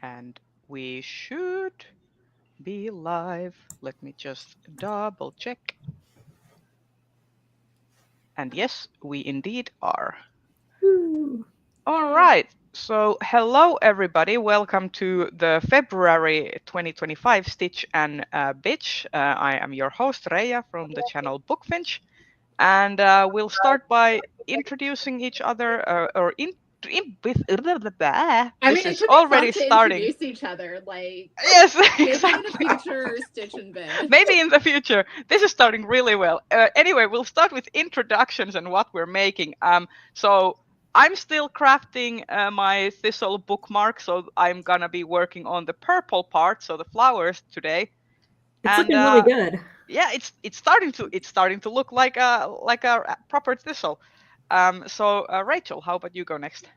And we should be live. Let me just double check. And yes, we indeed are. Woo. All right. So, hello everybody. Welcome to the February 2025 Stitch and Bitch. I am your host Reija from the channel Bookfinch, and we'll start by introducing each other with. I This mean, it is could be fun already to starting. introduce each other, like Yes, maybe in a exactly. future Stitch and Bitch. Maybe in the future. This is starting really well. Anyway, we'll start with introductions and what we're making. So I'm still crafting my Thistle bookmark, so I'm gonna be working on the purple part, so the flowers today. It's And looking really good. yeah, it's starting to look like a proper Thistle. So Rachel, how about you go next?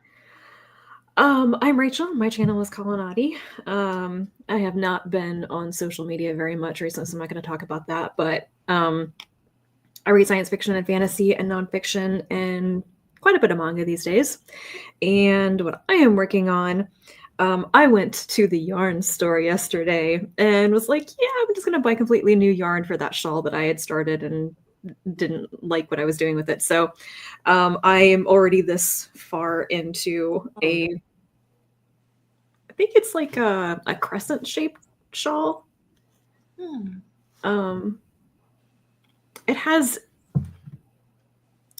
I'm Rachel. My channel is Colonati. I have not been on social media very much recently, so I'm not going to talk about that. But I read science fiction and fantasy and nonfiction and quite a bit of manga these days. And what I am working on, I went to the yarn store yesterday and was like, yeah, I'm just going to buy completely new yarn for that shawl that I had started and didn't like what I was doing with it. So I am already this far into I think it's like a crescent shaped shawl. Um, it has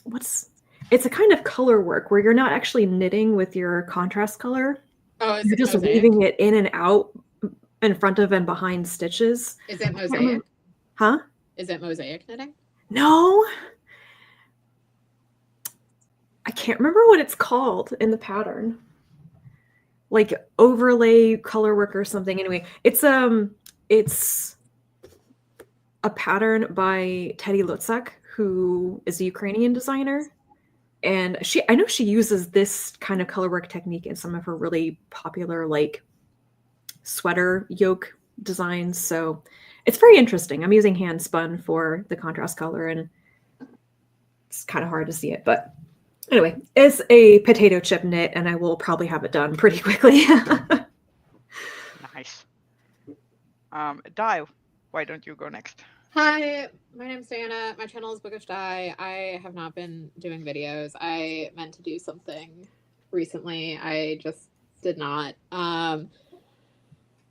what's it's a kind of color work where you're not actually knitting with your contrast color. Oh, is You're it just mosaic? weaving it in and out in front of and behind stitches. Is it mosaic? Huh? Is it mosaic knitting? No. I can't remember what it's called in the pattern. Like overlay color work or something. Anyway, it's a pattern by Teddy Lutzak, who is a Ukrainian designer. And I know she uses this kind of color work technique in some of her really popular like sweater yoke designs. So it's very interesting. I'm using hand spun for the contrast color, and it's kind of hard to see it, but anyway, it's a potato chip knit, and I will probably have it done pretty quickly. Nice. Dial, why don't you go next? Hi, my name's Diana. My channel is Bookish Die. I have not been doing videos. I meant to do something recently. I just did not. I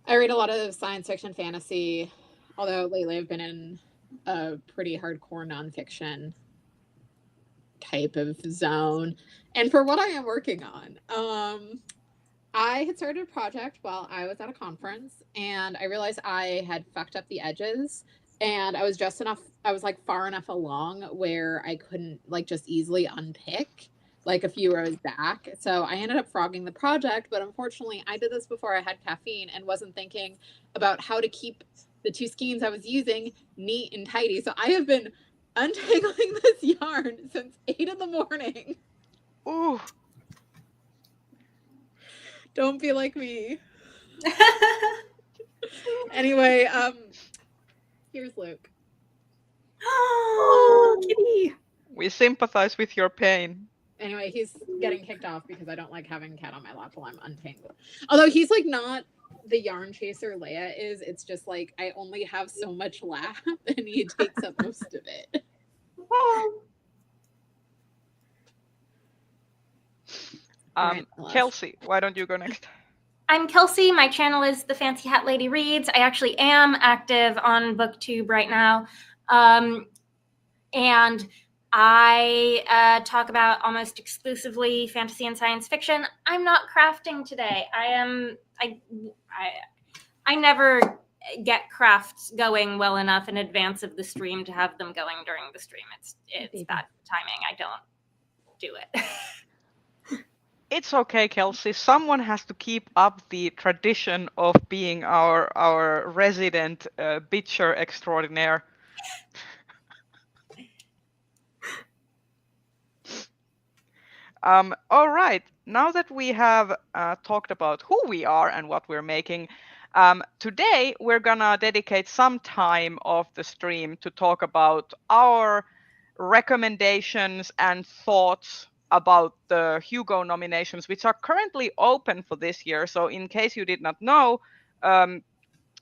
read a lot of science fiction, fantasy, although lately I've been in a pretty hardcore nonfiction type of zone. And for what I am working on, I had started a project while I was at a conference, and I realized I had fucked up the edges, and I was like far enough along where I couldn't like just easily unpick like a few rows back. So I ended up frogging the project, but unfortunately I did this before I had caffeine and wasn't thinking about how to keep the two skeins I was using neat and tidy. So I have been untangling this yarn since 8 in the morning. Ooh. Don't be like me. Anyway, here's Luke. Oh, kitty. We sympathize with your pain. Anyway, he's getting kicked off because I don't like having a cat on my lap while I'm untangling. Although he's like not the yarn chaser Leia is. It's just like I only have so much lap and he takes up most of it. Right, Kelsey, why don't you go next? I'm Kelsey. My channel is The Fancy Hat Lady Reads. I actually am active on BookTube right now. And I talk about almost exclusively fantasy and science fiction. I'm not crafting today. I never get crafts going well enough in advance of the stream to have them going during the stream. It's bad timing. I don't do it. It's okay, Kelsey. Someone has to keep up the tradition of being our resident bitcher extraordinaire. All right. Now that we have talked about who we are and what we're making, today we're gonna dedicate some time of the stream to talk about our recommendations and thoughts about the Hugo nominations, which are currently open for this year. So in case you did not know,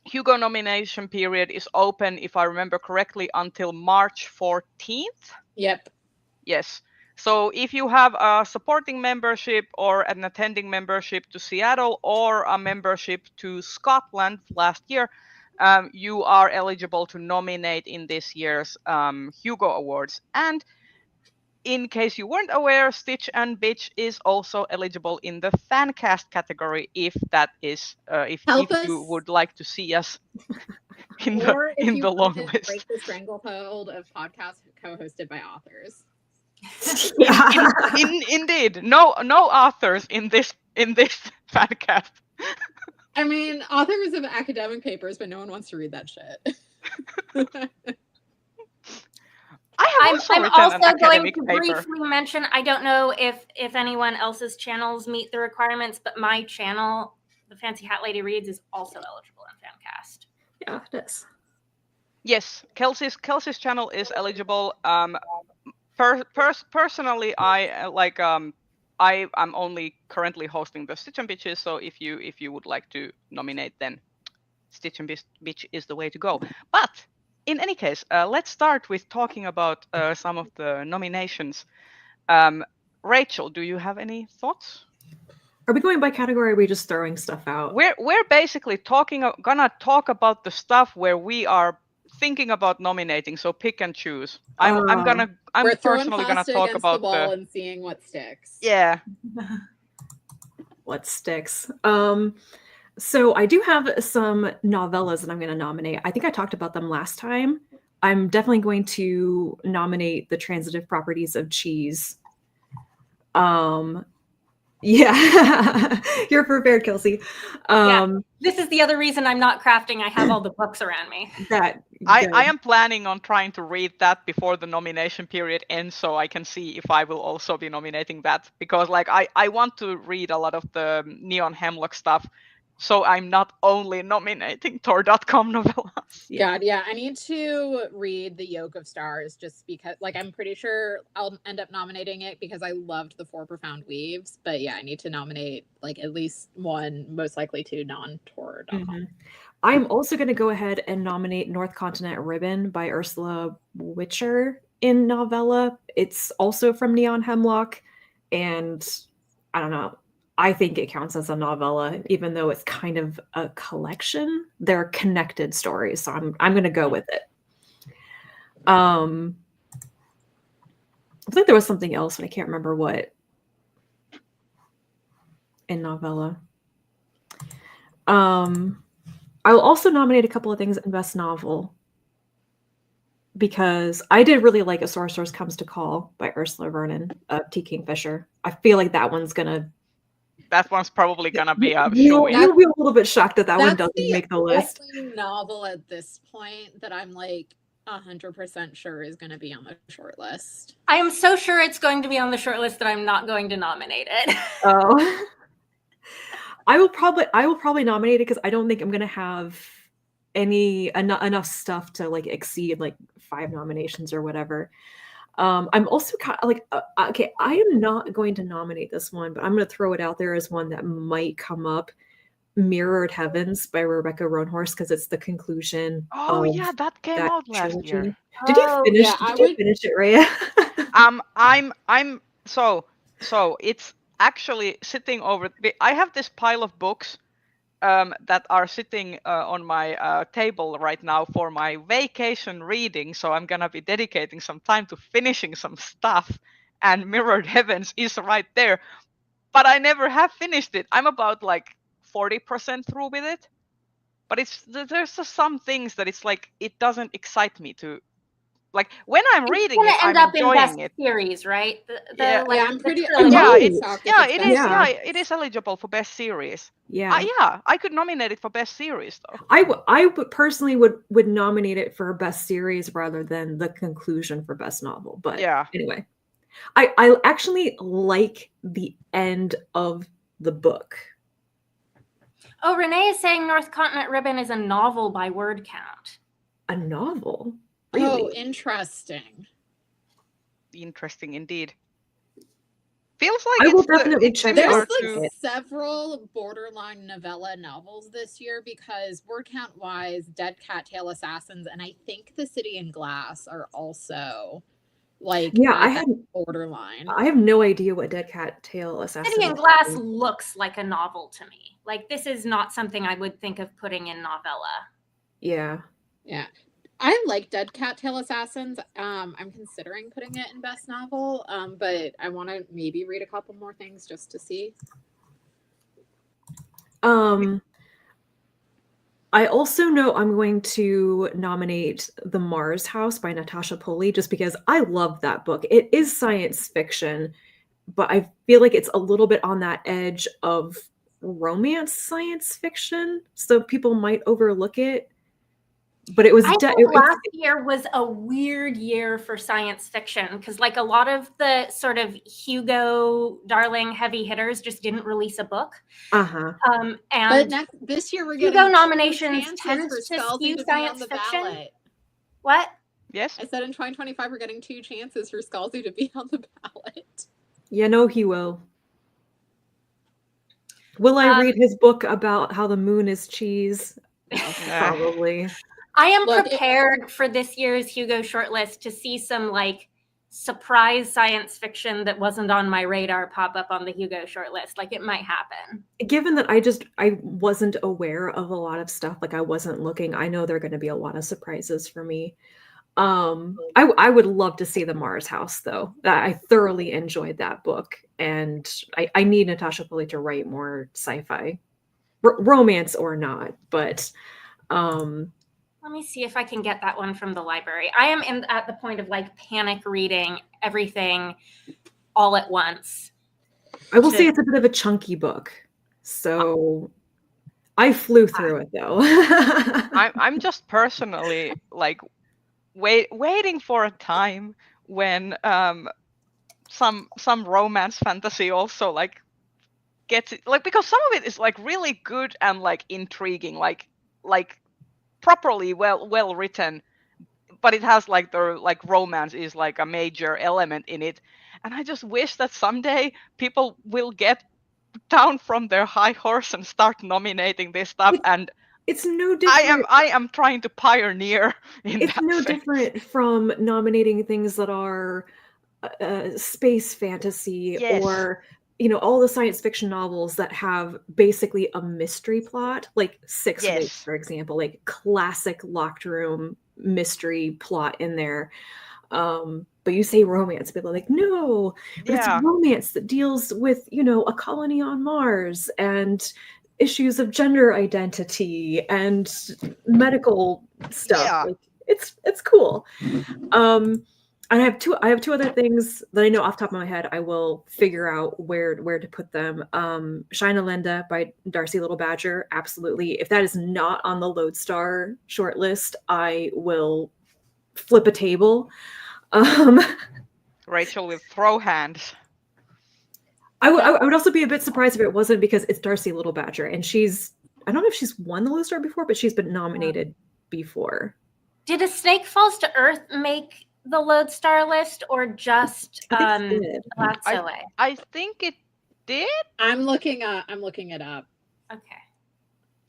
Hugo nomination period is open, if I remember correctly, until March 14th. Yep. Yes. So if you have a supporting membership or an attending membership to Seattle or a membership to Scotland last year, you are eligible to nominate in this year's Hugo Awards. And in case you weren't aware, Stitch and Bitch is also eligible in the Fancast category if that is, if you would like to see us in the long list. Break the stranglehold of podcasts co-hosted by authors. Indeed, no authors in this Fancast. I mean, authors of academic papers, but no one wants to read that shit. I'm also going to briefly mention, I don't know if anyone else's channels meet the requirements, but my channel, The Fancy Hat Lady Reads, is also eligible in Fancast. Yeah, it is. Yes, Kelsey's channel is eligible. Personally, I'm only currently hosting the Stitch and Bitches, so if you would like to nominate, then Stitch and Bitch is the way to go. But in any case, let's start with talking about some of the nominations. Rachel, do you have any thoughts? Are we going by category, or are we just throwing stuff out? We're basically gonna talk about the stuff where we are thinking about nominating, so pick and choose. I'm personally gonna talk about the ball and seeing what sticks. Yeah. What sticks? So I do have some novellas that I'm going to nominate. I think I talked about them last time. I'm definitely going to nominate The Transitive Properties of Cheese. Yeah, you're prepared, Kelsey. This is the other reason I'm not crafting. I have all the books around me. I am planning on trying to read that before the nomination period ends, so I can see if I will also be nominating that, because like I want to read a lot of the Neon Hemlock stuff, so I'm not only nominating Tor.com novellas. God, yeah, I need to read The Yoke of Stars just because, like, I'm pretty sure I'll end up nominating it because I loved The Four Profound Weaves. But yeah, I need to nominate like at least one, most likely two non-Tor.com. Mm-hmm. I'm also going to go ahead and nominate North Continent Ribbon by Ursula Witcher in novella. It's also from Neon Hemlock, and I don't know. I think it counts as a novella, even though it's kind of a collection. They're connected stories, so I'm going to go with it. I think there was something else, but I can't remember what in novella. I will also nominate a couple of things in Best Novel, because I did really like A Sorceress Comes to Call by Ursula Vernon of T. Kingfisher. I feel like that one's probably gonna be a shoe-in. You'll be a little bit shocked that one doesn't make the list. That's the novel at this point that I'm like 100% sure is going to be on the short list. I am so sure it's going to be on the short list that I'm not going to nominate it. Oh. I will probably nominate it because I don't think I'm gonna have enough stuff to like exceed like 5 nominations or whatever. I'm also kind of like, okay, I am not going to nominate this one, but I'm going to throw it out there as one that might come up. Mirrored Heavens by Rebecca Roanhorse, because it's the conclusion. Oh yeah, that came out last year. Did you finish? Did you finish it, Rhea? I'm so it's actually sitting over. I have this pile of books that are sitting on my table right now for my vacation reading. So I'm gonna be dedicating some time to finishing some stuff, and Mirrored Heavens is right there. But I never have finished it. I'm about like 40% through with it. But there's just some things that it's like it doesn't excite me to. Like when I'm reading it, I'm enjoying it. Series, right? I'm pretty. It is eligible for best series. Yeah, I could nominate it for best series though. I would personally would nominate it for best series rather than the conclusion for best novel. But yeah, anyway, I actually like the end of the book. Oh, Renee is saying North Continent Ribbon is a novel by word count. A novel. Really? Oh, interesting. Interesting indeed. feels like I will definitely check There's out like several borderline novella novels this year because word count wise, Dead Cattail Assassins and I think The City in Glass are also like I had borderline. I have no idea what Dead Cattail Assassin. City in Glass looks like a novel to me. Like this is not something I would think of putting in novella. Yeah. I like Dead Cattail Assassins. I'm considering putting it in best novel, but I want to maybe read a couple more things just to see. I also know I'm going to nominate The Mars House by Natasha Pulley just because I love that book. It is science fiction, but I feel like it's a little bit on that edge of romance science fiction, so people might overlook it. But it was last year was a weird year for science fiction because like a lot of the sort of Hugo darling heavy hitters just didn't release a book. And this year we're getting Hugo nominations tend to skew science fiction. Ballot. What? Yes. I said in 2025 we're getting 2 chances for Scalzi to be on the ballot. Yeah, no, he will. Will I read his book about how the moon is cheese? Probably. I am prepared for this year's Hugo shortlist to see some like surprise science fiction that wasn't on my radar pop up on the Hugo shortlist. Like it might happen. Given that I wasn't aware of a lot of stuff, like I wasn't looking, I know there are going to be a lot of surprises for me. I would love to see The Mars House though. I thoroughly enjoyed that book, and I need Natasha Pulley to write more sci-fi, romance or not, but let me see if I can get that one from the library. I am at the point of like panic reading everything all at once. I will say it's a bit of a chunky book, so I flew through it though. I'm just personally like waiting for a time when some romance fantasy also like gets it, like, because some of it is like really good and like intriguing, like properly well written, but it has like the like romance is like a major element in it, and I just wish that someday people will get down from their high horse and start nominating this stuff. And it's no different. I am trying to pioneer in it's that no sense. different from nominating things that are space fantasy, yes. or all the science fiction novels that have basically a mystery plot, like Six Weeks, for example, like classic locked room mystery plot in there. But you say romance, people are like, no, but it's romance that deals with, a colony on Mars and issues of gender identity and medical stuff. Yeah. Like, it's cool. And I have two other things that I know off the top of my head. I will figure out where to put them. Shina Linda by Darcy Little Badger, absolutely. If that is not on the Lodestar shortlist, I will flip a table. Rachel will throw hands. I would also be a bit surprised if it wasn't, because it's Darcy Little Badger, and I don't know if she's won the Lodestar before, but she's been nominated before. Did A Snake Falls to Earth make the Lodestar list, or just Lazo? I think it did. I'm looking it up. Okay.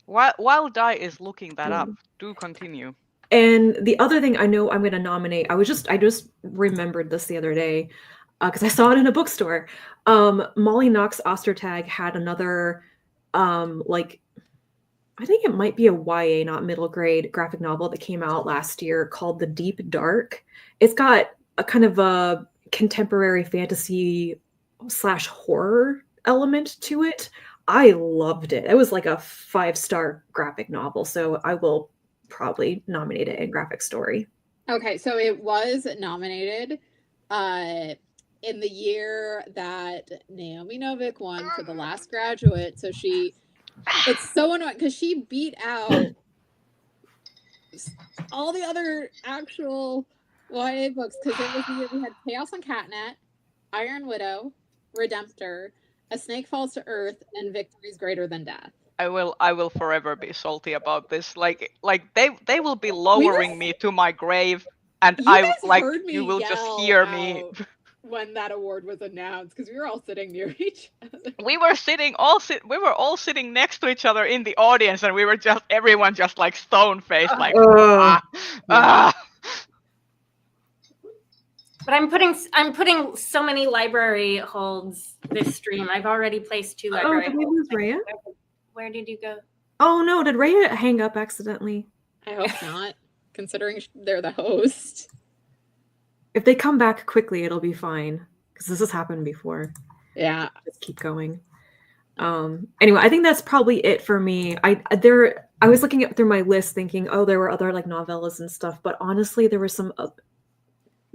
While Dai is looking that up, do continue. And the other thing I know I'm going to nominate, I just remembered this the other day because I saw it in a bookstore. Molly Knox Ostertag had another I think it might be a YA, not middle grade, graphic novel that came out last year called The Deep Dark. It's got a kind of a contemporary fantasy / horror element to it. I loved it. It was like a 5-star graphic novel, so I will probably nominate it in graphic story. Okay, so it was nominated in the year that Naomi Novik won for The Last Graduate. So it's so annoying because she beat out all the other actual YA books, because it was the year we had Chaos on Catnet, Iron Widow, Redemptor, A Snake Falls to Earth, and Victory's Greater Than Death. I will forever be salty about this. Like they will be lowering me to my grave, and you will just hear me. when that award was announced because we were all sitting near each other. We were all sitting next to each other in the audience, and we were everyone just like stone faced, like But I'm putting so many library holds this stream. I've already placed 2 library did we lose Rhea? Where did you go? Oh no, did Rhea hang up accidentally? I hope not, considering they're the host. If they come back quickly, it'll be fine, because this has happened before. Yeah. Just keep going. Anyway, I think that's probably it for me. I was looking through my list thinking, oh, there were other like novellas and stuff, but honestly, there were some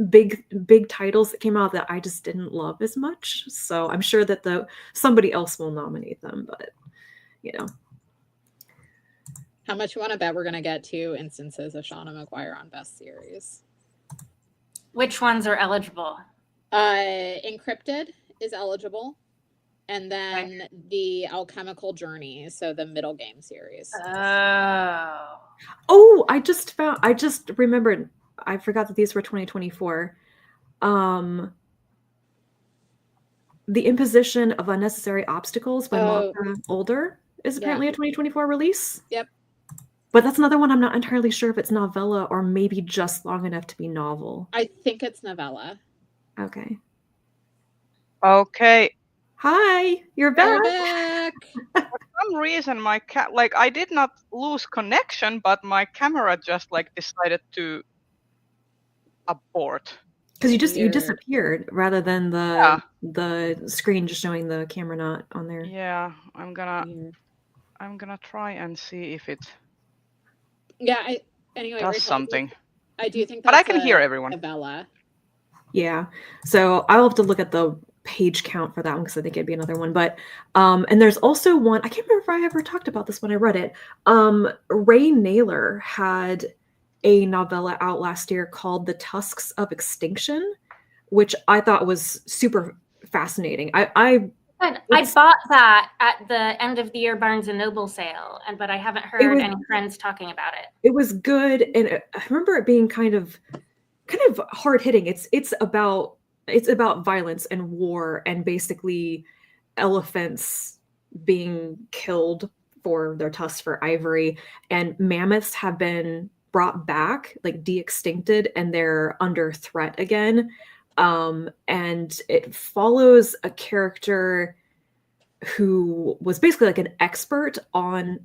big titles that came out that I just didn't love as much. So I'm sure that somebody else will nominate them, but you know. How much you want to bet we're gonna get 2 instances of Shauna McGuire on Best Series? Which ones are eligible? Encrypted is eligible, and then the Alchemical Journey, so the middle game series. Oh, I just remembered. I forgot that these were 2024. The Imposition of Unnecessary Obstacles by Monica Older is apparently a 2024 release. Yep. But that's another one I'm not entirely sure if it's novella or maybe just long enough to be novel. I think it's novella. Okay. Okay. Hi, you're back. For some reason, my I did not lose connection, but my camera just like decided to abort. Because you disappeared rather than the screen just showing the camera not on there. Yeah, I'm gonna try and see if it. Yeah. Anyway, does Rachel, something. I do think. But I can hear everyone. Novella. Yeah. So I'll have to look at the page count for that one because I think it'd be another one. But and there's also one, I can't remember if I ever talked about this when I read it. Ray Naylor had a novella out last year called The Tusks of Extinction, which I thought was super fascinating. I bought that at the end of the year Barnes and Noble sale, but I haven't heard any friends talking about it. It was good, and I remember it being kind of hard hitting. It's about violence and war and basically elephants being killed for their tusks for ivory, and mammoths have been brought back, like de-extincted, and they're under threat again. And it follows a character who was basically like an expert on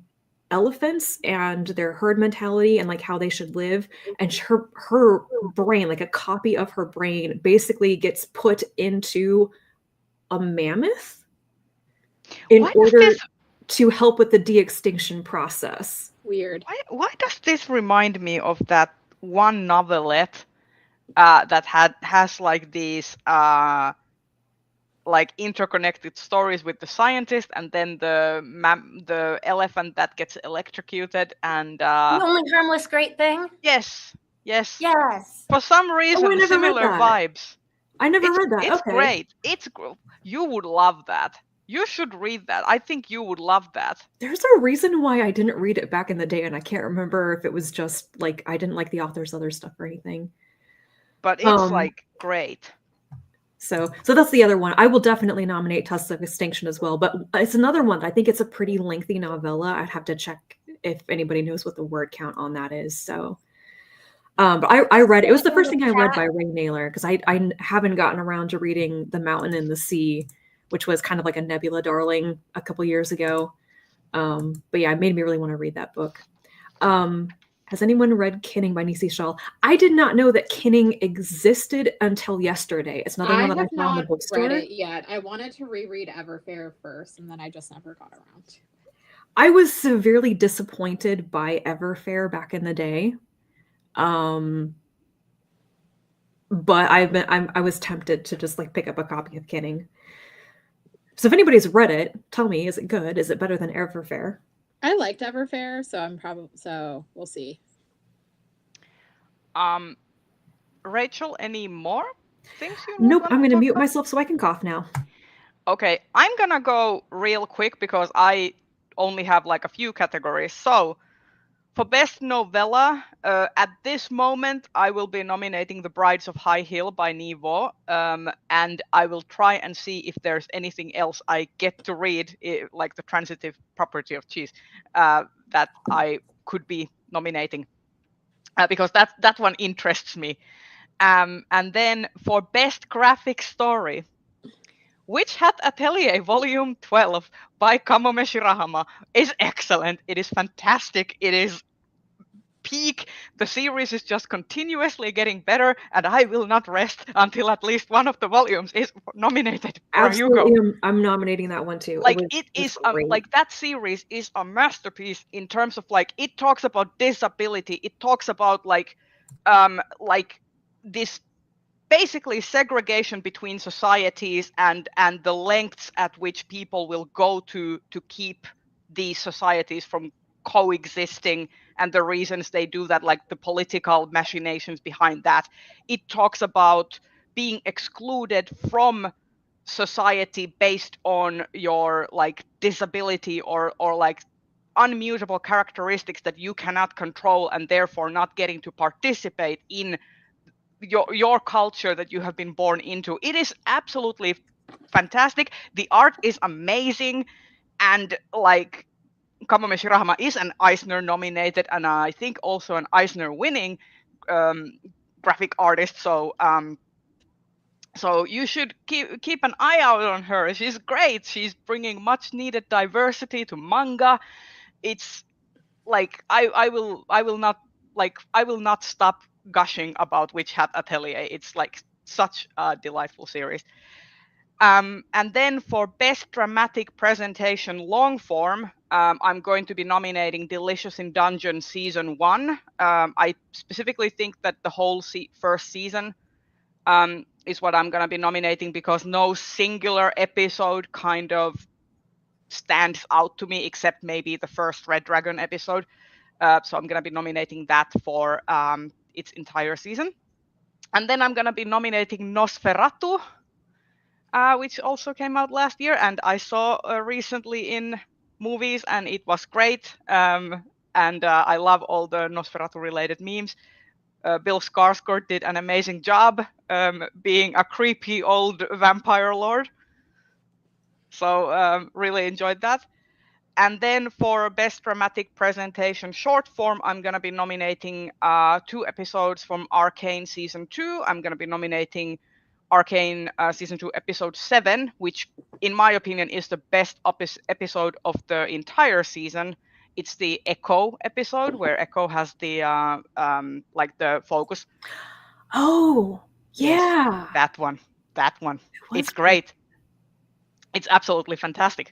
elephants and their herd mentality and like how they should live. And her brain, like a copy of her brain, basically gets put into a mammoth in order to help with the de-extinction process. Weird. Why does this remind me of that one novelette that has like these like interconnected stories with the scientist and then the elephant that gets electrocuted and The Only Harmless Great Thing? Yes. Yes. For some reason, similar vibes. I never read that. It's great. You would love that. You should read that. I think you would love that. There's a reason why I didn't read it back in the day, and I can't remember if it was just like I didn't like the author's other stuff or anything. But it's like great. So that's the other one. I will definitely nominate Tusks of Extinction as well, but it's another one. I think it's a pretty lengthy novella. I'd have to check if anybody knows what the word count on that is. So, but I read it was the first thing I read by Ray Naylor because I haven't gotten around to reading The Mountain and the Sea, which was kind of like a Nebula darling a couple years ago. But yeah, it made me really want to read that book. Has anyone read Kinning by Nisi Shawl? I did not know that Kinning existed until yesterday. It's another one that I found in the bookstore. I have not read it yet. I wanted to reread Everfair first, and then I just never got around to it. I was severely disappointed by Everfair back in the day. But I was tempted to just like pick up a copy of Kinning. So if anybody's read it, tell me, is it good? Is it better than Everfair? I liked Everfair, so we'll see. Rachel, any more things you Nope, I'm going to mute myself so I can cough now. Okay, I'm going to go real quick because I only have like a few categories. So, for best novella, at this moment, I will be nominating The Brides of High Hill by Nivo, and I will try and see if there's anything else I get to read, like The Transitive Property of Cheese, that I could be nominating, because that one interests me. And then for best graphic story, Witch Hat Atelier Volume 12 by Kamome Shirahama is excellent. It is fantastic. It is peak. The series is just continuously getting better, and I will not rest until at least one of the volumes is nominated for a Hugo. Absolutely, I'm nominating that one too. Like it is like that series is a masterpiece in terms of like it talks about disability. It talks about like this basically segregation between societies and the lengths at which people will go to keep these societies from coexisting, and the reasons they do that, like the political machinations behind that. It talks about being excluded from society based on your like disability or like unmutable characteristics that you cannot control, and therefore not getting to participate in your culture that you have been born into. It is absolutely fantastic. The art is amazing, and like Kamome Shirahama is an Eisner nominated and I think also an Eisner winning graphic artist. So so you should keep an eye out on her. She's great. She's bringing much needed diversity to manga. It's like I will not stop gushing about Witch Hat Atelier. It's like such a delightful series. And then for best dramatic presentation long form, I'm going to be nominating Delicious in Dungeon season 1. I specifically think that the whole first season is what I'm going to be nominating, because no singular episode kind of stands out to me except maybe the first Red Dragon episode. So I'm going to be nominating that for its entire season. And then I'm going to be nominating Nosferatu, which also came out last year, and I saw recently in movies, and it was great. And I love all the Nosferatu-related memes. Bill Skarsgård did an amazing job being a creepy old vampire lord. So really enjoyed that. And then for best dramatic presentation short form, I'm going to be nominating 2 episodes from Arcane season 2. I'm going to be nominating Arcane season 2 episode 7, which in my opinion is the best episode of the entire season. It's the Echo episode where Echo has the like the focus. Oh, yeah. Yes, that one. It's great. It's absolutely fantastic.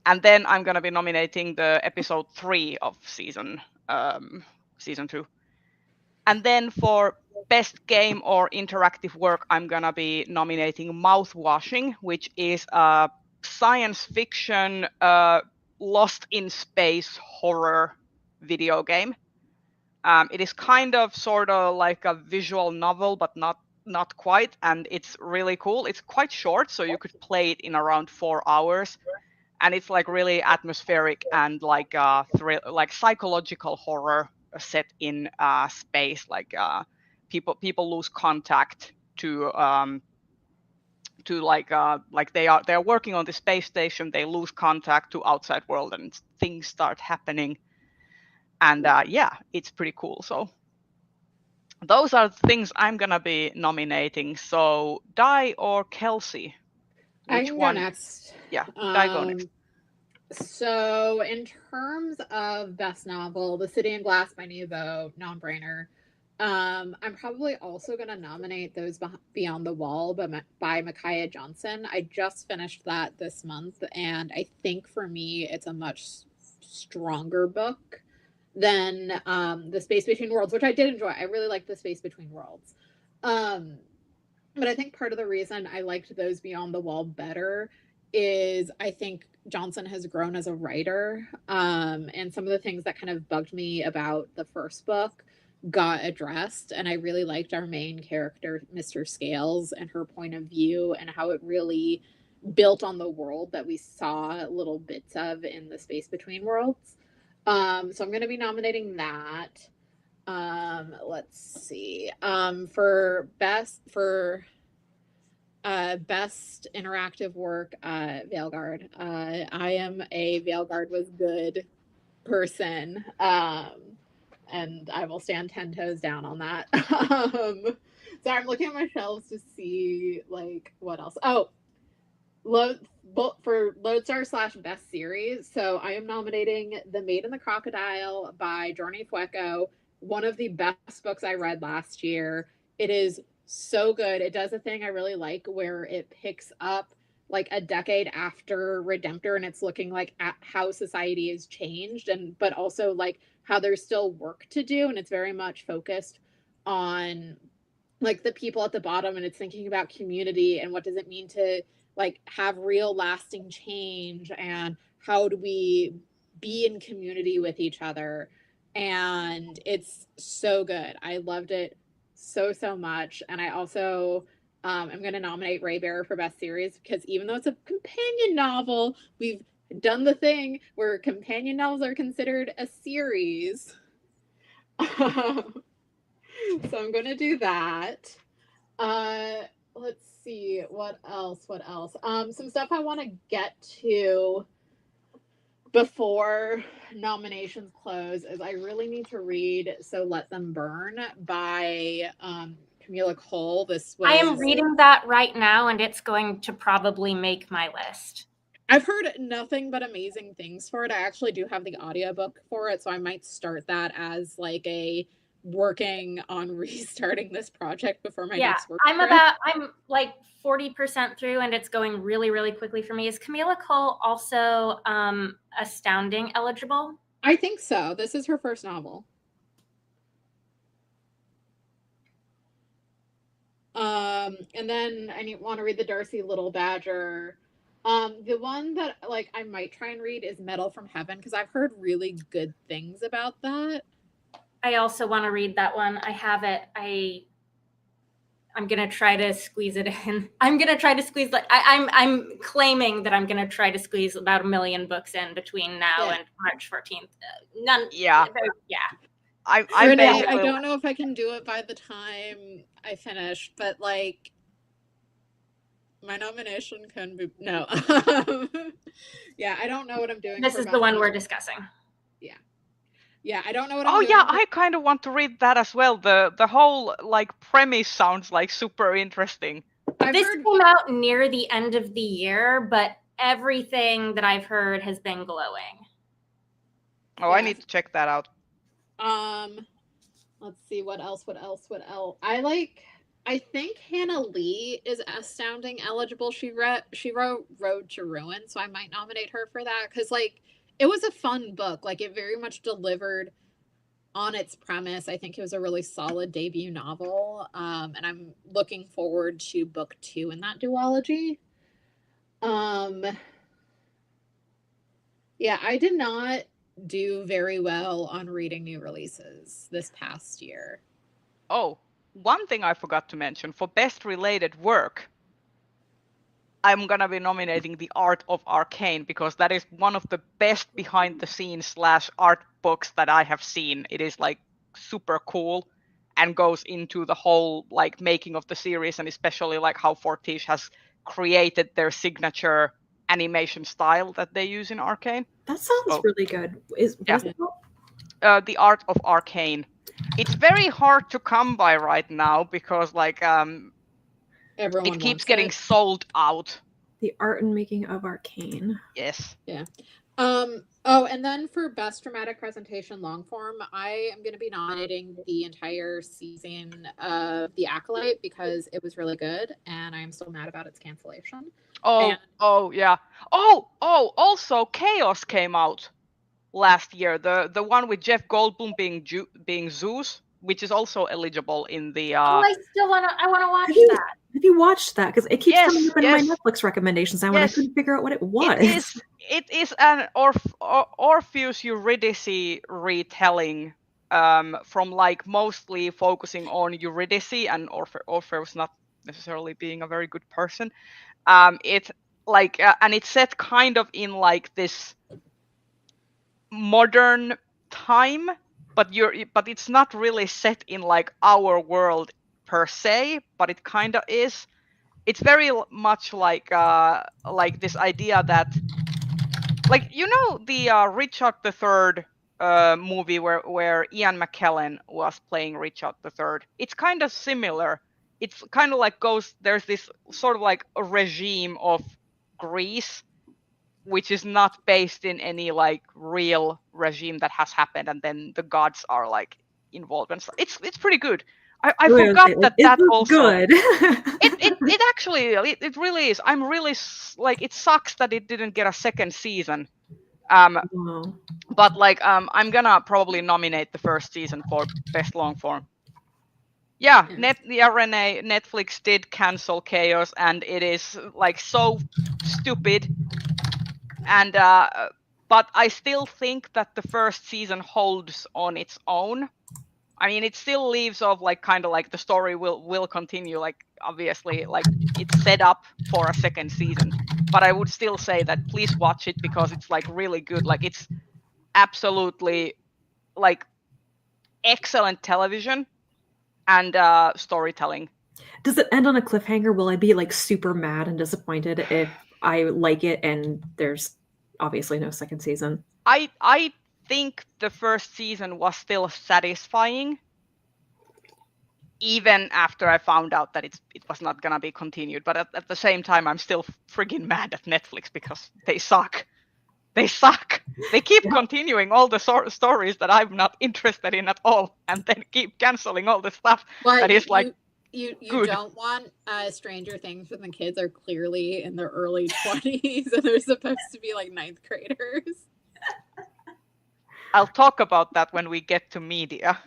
And then I'm going to be nominating the episode 3 of season 2. And then for best game or interactive work, I'm going to be nominating Mouthwashing, which is a science fiction lost in space horror video game. It is kind of sort of like a visual novel, but not quite, and it's really cool. It's quite short, so you could play it in around 4 hours, and it's like really atmospheric and like like psychological horror set in space. Like people lose contact to like they're working on the space station. They lose contact to outside world, and things start happening. And yeah, it's pretty cool. So those are the things I'm gonna be nominating. So Dai or Kelsey? I can go next. Yeah, Dai, go next. So in terms of best novel, The City in Glass by Nivo, non-brainer. I'm probably also going to nominate Those Beyond the Wall by Micaiah Johnson. I just finished that this month, and I think for me it's a much stronger book than The Space Between Worlds, which I did enjoy. I really liked The Space Between Worlds. But I think part of the reason I liked Those Beyond the Wall better is I think Johnson has grown as a writer, and some of the things that kind of bugged me about the first book got addressed, and I really liked our main character, Mr. Scales, and her point of view and how it really built on the world that we saw little bits of in The Space Between Worlds. So I'm going to be nominating that. Let's see. For best interactive work, Veilguard. I am a Veilguard was good person, and I will stand 10 toes down on that. So I'm looking at my shelves to see like what else. Oh, for Lodestar / best series. So I am nominating The Maid and the Crocodile by Jornay Fueco, one of the best books I read last year. It is so good. It does a thing I really like where it picks up like a decade after Redemptor, and it's looking like at how society has changed, and but also like how there's still work to do, and it's very much focused on like the people at the bottom, and it's thinking about community and what does it mean to like have real lasting change, and how do we be in community with each other. And it's so good. I loved it so much. And I also I'm going to nominate Raybearer for best series, because even though it's a companion novel, we've done the thing where companion novels are considered a series. So I'm going to do that. Let's see, what else? Some stuff I want to get to before nominations close is I really need to read So Let Them Burn by Camila Cole. I am reading that right now, and it's going to probably make my list. I've heard nothing but amazing things for it. I actually do have the audiobook for it, so I might start that as like a working on restarting this project before my next work. I'm like 40% through, and it's going really, really quickly for me. Is Camila Cole also Astounding eligible? I think so. This is her first novel. And then I want to read the Darcy Little Badger. The one that like I might try and read is Metal from Heaven, because I've heard really good things about that. I also want to read that one. I have it. I'm gonna try to squeeze it in. I'm gonna try to squeeze I'm claiming that I'm gonna try to squeeze about 1 million books in between now and March 14th. None. Yeah. Yeah. I don't know if I can do it by the time I finish, but like my nomination can be no. Yeah, I don't know what I'm doing. This is the one we're discussing. Yeah, I don't know what I'm doing. Oh yeah, I kind of want to read that as well. The whole like premise sounds like super interesting. This came out near the end of the year, but everything that I've heard has been glowing. Oh, yeah. I need to check that out. Let's see what else. I think Hannah Lee is Astounding eligible. She wrote Road to Ruin, so I might nominate her for that, because like it was a fun book. Like it very much delivered on its premise. I think it was a really solid debut novel, and I'm looking forward to book 2 in that duology. Yeah, I did not do very well on reading new releases this past year. Oh, one thing I forgot to mention, for best related work, I'm gonna be nominating The Art of Arcane, because that is one of the best behind the scenes / art books that I have seen. It is like super cool and goes into the whole like making of the series, and especially like how Fortiche has created their signature animation style that they use in Arcane. That sounds really good. The Art of Arcane. It's very hard to come by right now, because like it keeps getting sold out. The Art and Making of Arcane. Yes. Yeah. Oh, and then for best dramatic presentation long form, I am going to be nominating the entire season of The Acolyte, because it was really good, and I'm still mad about its cancellation. Oh yeah. Also Chaos came out last year. The one with Jeff Goldblum being Zeus, which is also eligible in the. I want to watch that. Have you watched that? Because it keeps coming up in my Netflix recommendations now, and I couldn't figure out what it was. It is an Orpheus Eurydice retelling, from like mostly focusing on Eurydice and Orpheus not necessarily being a very good person. It's like and it's set kind of in like this modern time, but it's not really set in like our world per se, but it kind of is. It's very much like this idea that, like, you know, the Richard III movie where Ian McKellen was playing Richard III. It's kind of similar. It's kind of like there's this sort of like a regime of Greece, which is not based in any like real regime that has happened, and then the gods are like involved, and stuff. It's pretty good. I forgot that also good. it actually it really is. I'm really like, it sucks that it didn't get a second season. Wow. But like I'm gonna probably nominate the first season for best long form. Yeah, Renee, Netflix did cancel Chaos, and it is like so stupid. And but I still think that the first season holds on its own. I mean, it still leaves off like kind of like the story will continue, like obviously like it's set up for a second season. But I would still say that please watch it because it's like really good. Like it's absolutely like excellent television and storytelling. Does it end on a cliffhanger? Will I be like super mad and disappointed if I like it and there's obviously no second season? I think the first season was still satisfying, even after I found out that it was not gonna be continued. But at the same time, I'm still friggin' mad at Netflix because they suck. They suck. They keep continuing all the stories that I'm not interested in at all, and then keep canceling all the stuff that is like. You good. Don't want Stranger Things when the kids are clearly in their early 20s and they're supposed to be like 9th graders. I'll talk about that when we get to media.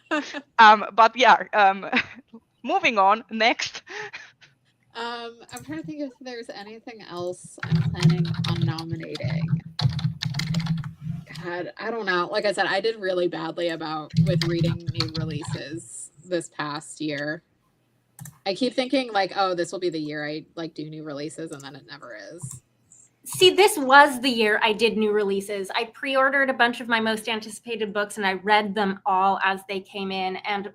But yeah, moving on, next. I'm trying to think if there's anything else I'm planning on nominating. God, I don't know. Like I said, I did really badly with reading new releases this past year. I keep thinking like, oh, this will be the year I like do new releases, and then it never is. See, this was the year I did new releases. I pre-ordered a bunch of my most anticipated books and I read them all as they came in, and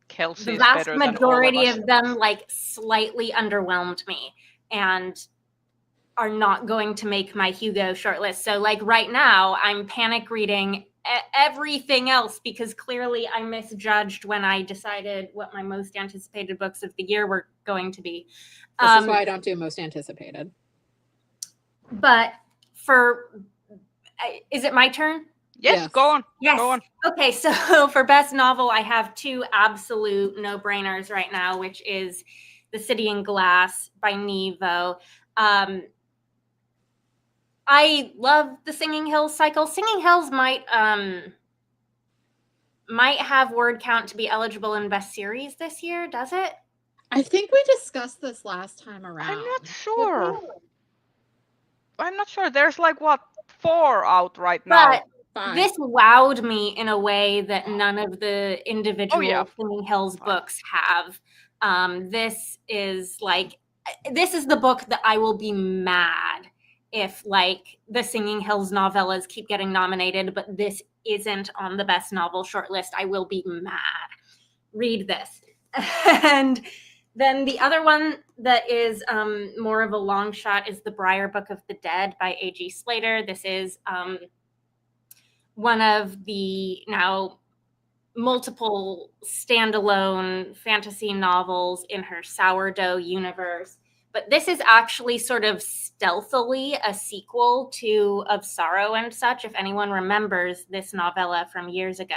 Kelsey's the vast majority of them like slightly underwhelmed me and are not going to make my Hugo shortlist. So like right now I'm panic reading everything else because clearly I misjudged when I decided what my most anticipated books of the year were going to be. This is why I don't do most anticipated. But is it my turn? Yes, go on. Yes. Go on. Okay, so for best novel, I have two absolute no-brainers right now, which is The City in Glass by Nevo. I love the Singing Hills cycle. Singing Hills might have word count to be eligible in best series this year, does it? I think we discussed this last time around. I'm not sure. There's like, what, 4 out right now? But this wowed me in a way that none of the individual Singing Hills books have. This is the book that I will be mad if like the Singing Hills novellas keep getting nominated, but this isn't on the best novel shortlist. I will be mad. Read this. And then the other one that is more of a long shot is The Briar Book of the Dead by A.G. Slater. This is one of the now multiple standalone fantasy novels in her Sourdough universe. But this is actually sort of stealthily a sequel to Of Sorrow and Such, if anyone remembers this novella from years ago.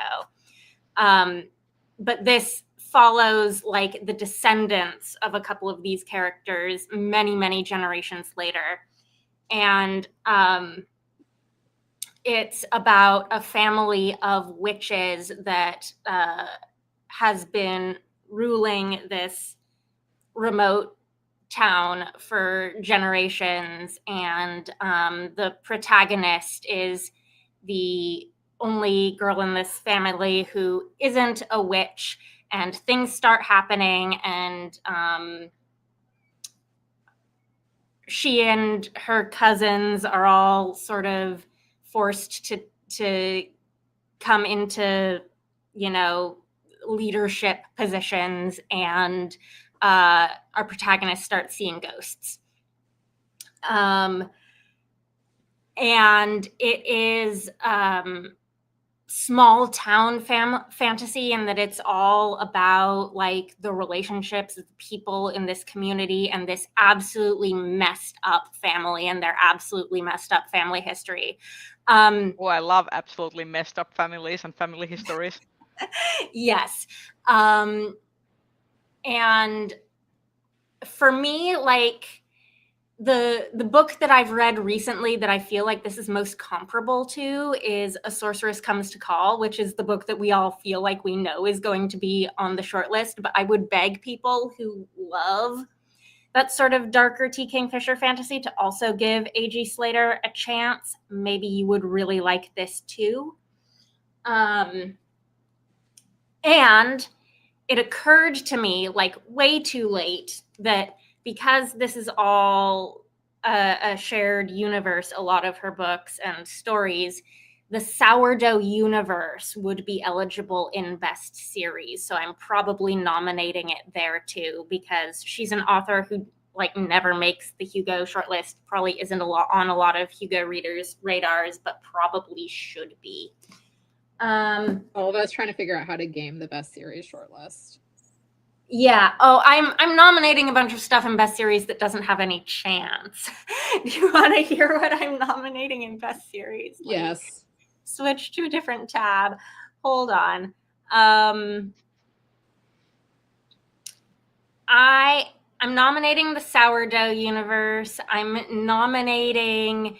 But this follows like the descendants of a couple of these characters many, many generations later. And it's about a family of witches that has been ruling this remote town for generations, and the protagonist is the only girl in this family who isn't a witch, and things start happening, and she and her cousins are all sort of forced to come into, you know, leadership positions, and our protagonist starts seeing ghosts. And it is small town fantasy, in that it's all about like the relationships of the people in this community and this absolutely messed up family and their absolutely messed up family history. I love absolutely messed up families and family histories. Yes. And for me, like, the book that I've read recently that I feel like this is most comparable to is A Sorceress Comes to Call, which is the book that we all feel like we know is going to be on the short list. But I would beg people who love that sort of darker T. Kingfisher fantasy to also give A.G. Slater a chance. Maybe you would really like this too. And it occurred to me, like, way too late, that because this is all a shared universe, a lot of her books and stories, the Sourdough universe would be eligible in Best Series. So I'm probably nominating it there too, because she's an author who like never makes the Hugo shortlist, probably isn't on a lot of Hugo readers' radars, but probably should be. All of us trying to figure out how to game the Best Series shortlist. Yeah. Oh, I'm nominating a bunch of stuff in Best Series that doesn't have any chance. Do you want to hear what I'm nominating in Best Series? Yes. Switch to a different tab. Hold on. I'm nominating the Sourdough universe. I'm nominating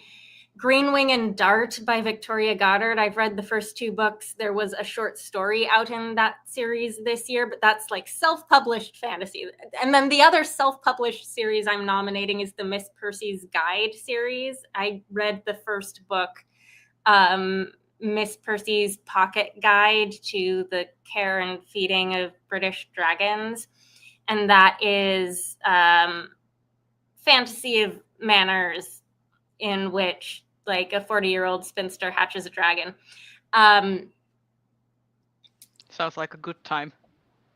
Greenwing and Dart by Victoria Goddard. I've read the first two books. There was a short story out in that series this year, but that's like self-published fantasy. And then the other self-published series I'm nominating is the Miss Percy's Guide series. I read the first book, Miss Percy's Pocket Guide to the Care and Feeding of British Dragons. And that is fantasy of manners in which like a 40-year-old spinster hatches a dragon. Sounds like a good time.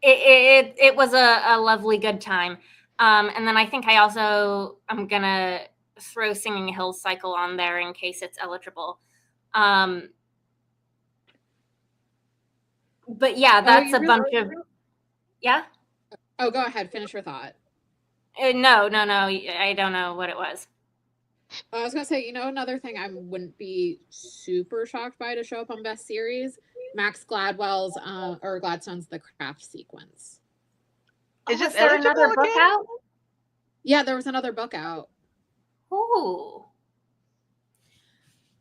It was a lovely good time. And then I think I'm gonna throw Singing Hills Cycle on there in case it's eligible. But yeah, that's a bunch of, yeah? Oh, go ahead. Finish your thought. No. I don't know what it was. I was going to say, another thing I wouldn't be super shocked by to show up on Best Series, Max Gladwell's or Gladstone's The Craft Sequence. Is there another book out? Yeah, there was another book out. Ooh.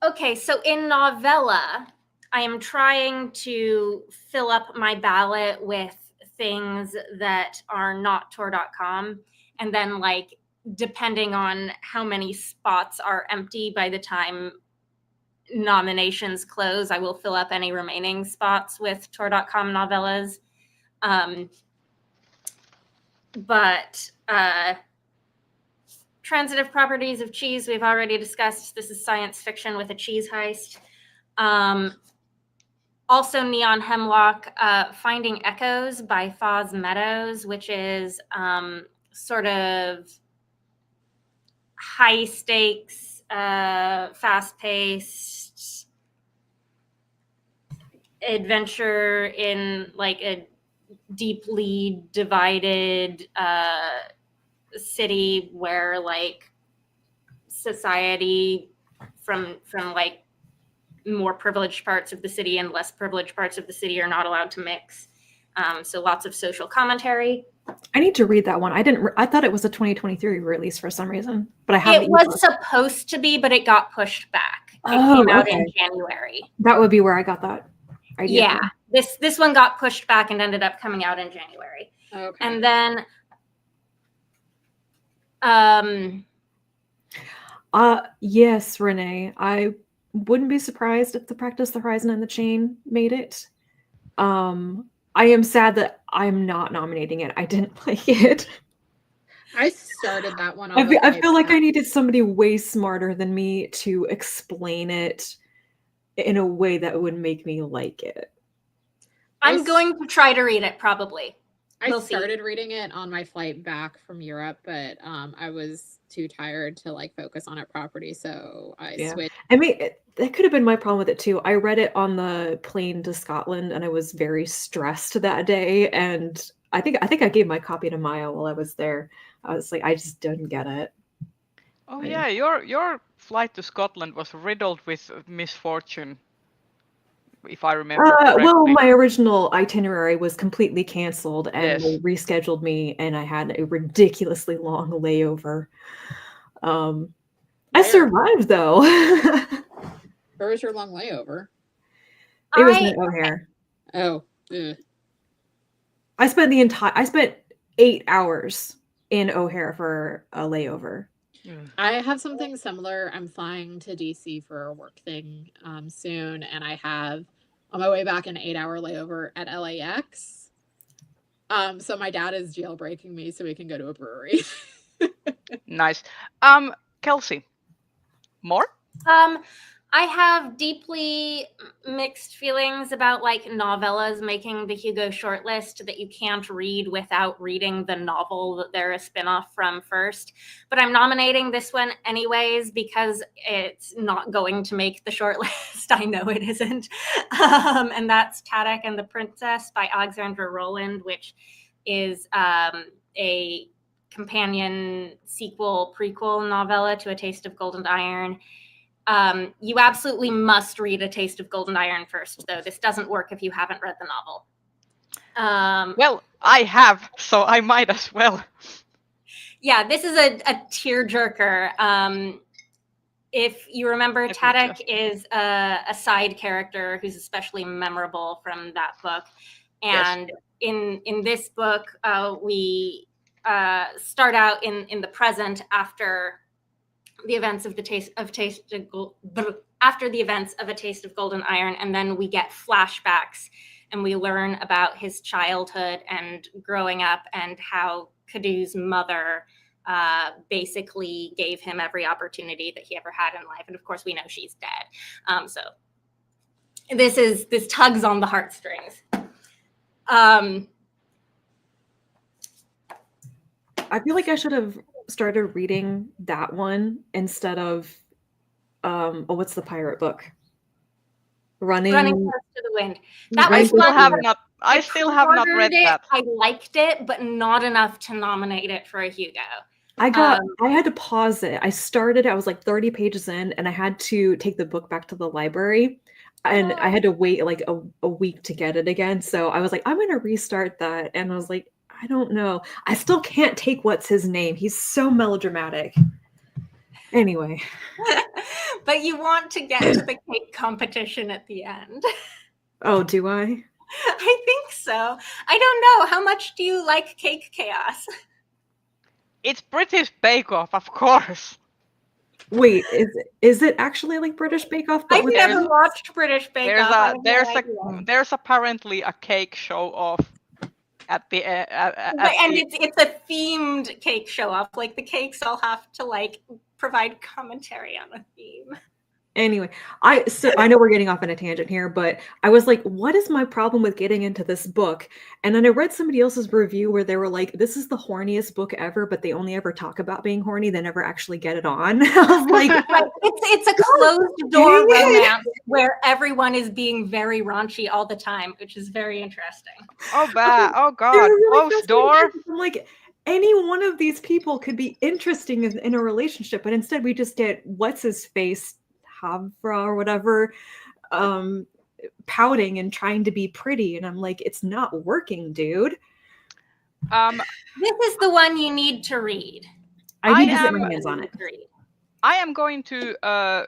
Okay, so in novella, I am trying to fill up my ballot with things that are not Tor.com, and then like depending on how many spots are empty by the time nominations close, I will fill up any remaining spots with Tor.com novellas. But Transitive Properties of Cheese, we've already discussed. This is science fiction with a cheese heist. Also Neon Hemlock, Finding Echoes by Foz Meadows, which is sort of high stakes, fast paced adventure in like a deeply divided city where like society from like more privileged parts of the city and less privileged parts of the city are not allowed to mix. So lots of social commentary. I need to read that one. I thought it was a 2023 release for some reason, but I haven't. It was supposed to be, but it got pushed back. It came out in January. That would be where I got that idea. Yeah, this one got pushed back and ended up coming out in January. Okay. And then, yes, Renee, I wouldn't be surprised if The Practice, the Horizon, and the Chain made it. I am sad that I'm not nominating it. I didn't like it. I started that one. I feel like I needed somebody way smarter than me to explain it in a way that would make me like it. I'm going to try to read it, probably. I started reading it on my flight back from Europe, but I was too tired to like focus on it properly, so I switched. I mean, that could have been my problem with it too. I read it on the plane to Scotland, and I was very stressed that day. And I think I gave my copy to Maya while I was there. I was like, I just didn't get it. Oh yeah, your flight to Scotland was riddled with misfortune, if I remember correctly. Well, my original itinerary was completely canceled, and Yes. they rescheduled me, and I had a ridiculously long layover. I survived though. Where was your long layover? It was in O'Hare. Oh. Ugh. I spent 8 hours in O'Hare for a layover. I have something similar. I'm flying to DC for a work thing soon, and I have on my way back an 8-hour layover at LAX. So my dad is jailbreaking me so we can go to a brewery. Nice. Kelsey, more? I have deeply mixed feelings about like novellas making the Hugo shortlist that you can't read without reading the novel that they're a spinoff from first. But I'm nominating this one anyways because it's not going to make the shortlist. I know it isn't. And that's Tadek and the Princess by Alexandra Rowland, which is a companion sequel prequel novella to A Taste of Gold and Iron. You absolutely must read A Taste of Gold and Iron first, though. This doesn't work if you haven't read the novel. Well, I have, so I might as well. Yeah, this is a tearjerker. If you remember, Tadek is a side character who's especially memorable from that book. And in this book, we start out in the present after the events of after the events of A Taste of Gold and Iron, and then we get flashbacks and we learn about his childhood and growing up and how Cadu's mother basically gave him every opportunity that he ever had in life. And of course, we know she's dead. So this tugs on the heartstrings. I feel like I should have started reading that one instead of what's the pirate book? Running Close to the Wind. That was one I still have not read that. I liked it, but not enough to nominate it for a Hugo. I had to pause it. I started, I was like 30 pages in, and I had to take the book back to the library, and I had to wait like a week to get it again. So I was like, I'm gonna restart that, and I was like, I don't know. I still can't take what's his name. He's so melodramatic. Anyway. But you want to get to the cake competition at the end. Oh, do I? I think so. I don't know. How much do you like Cake Chaos? It's British Bake Off, of course. Wait, is it actually like British Bake Off? I've never watched British Bake Off. There's apparently a cake show off at the it's a themed cake show off. Like the cakes all have to like provide commentary on a theme. Anyway, I know we're getting off on a tangent here, but I was like, what is my problem with getting into this book? And then I read somebody else's review where they were like, this is the horniest book ever, but they only ever talk about being horny. They never actually get it on. I was like, it's a closed door romance where everyone is being very raunchy all the time, which is very interesting. Oh, bad. Oh, God. Really closed door. I'm like, any one of these people could be interesting in a relationship, but instead we just get what's his face, Havra or whatever, pouting and trying to be pretty, and I'm like, it's not working, dude. This is the one you need to read. I need to get my hands on it. I am going to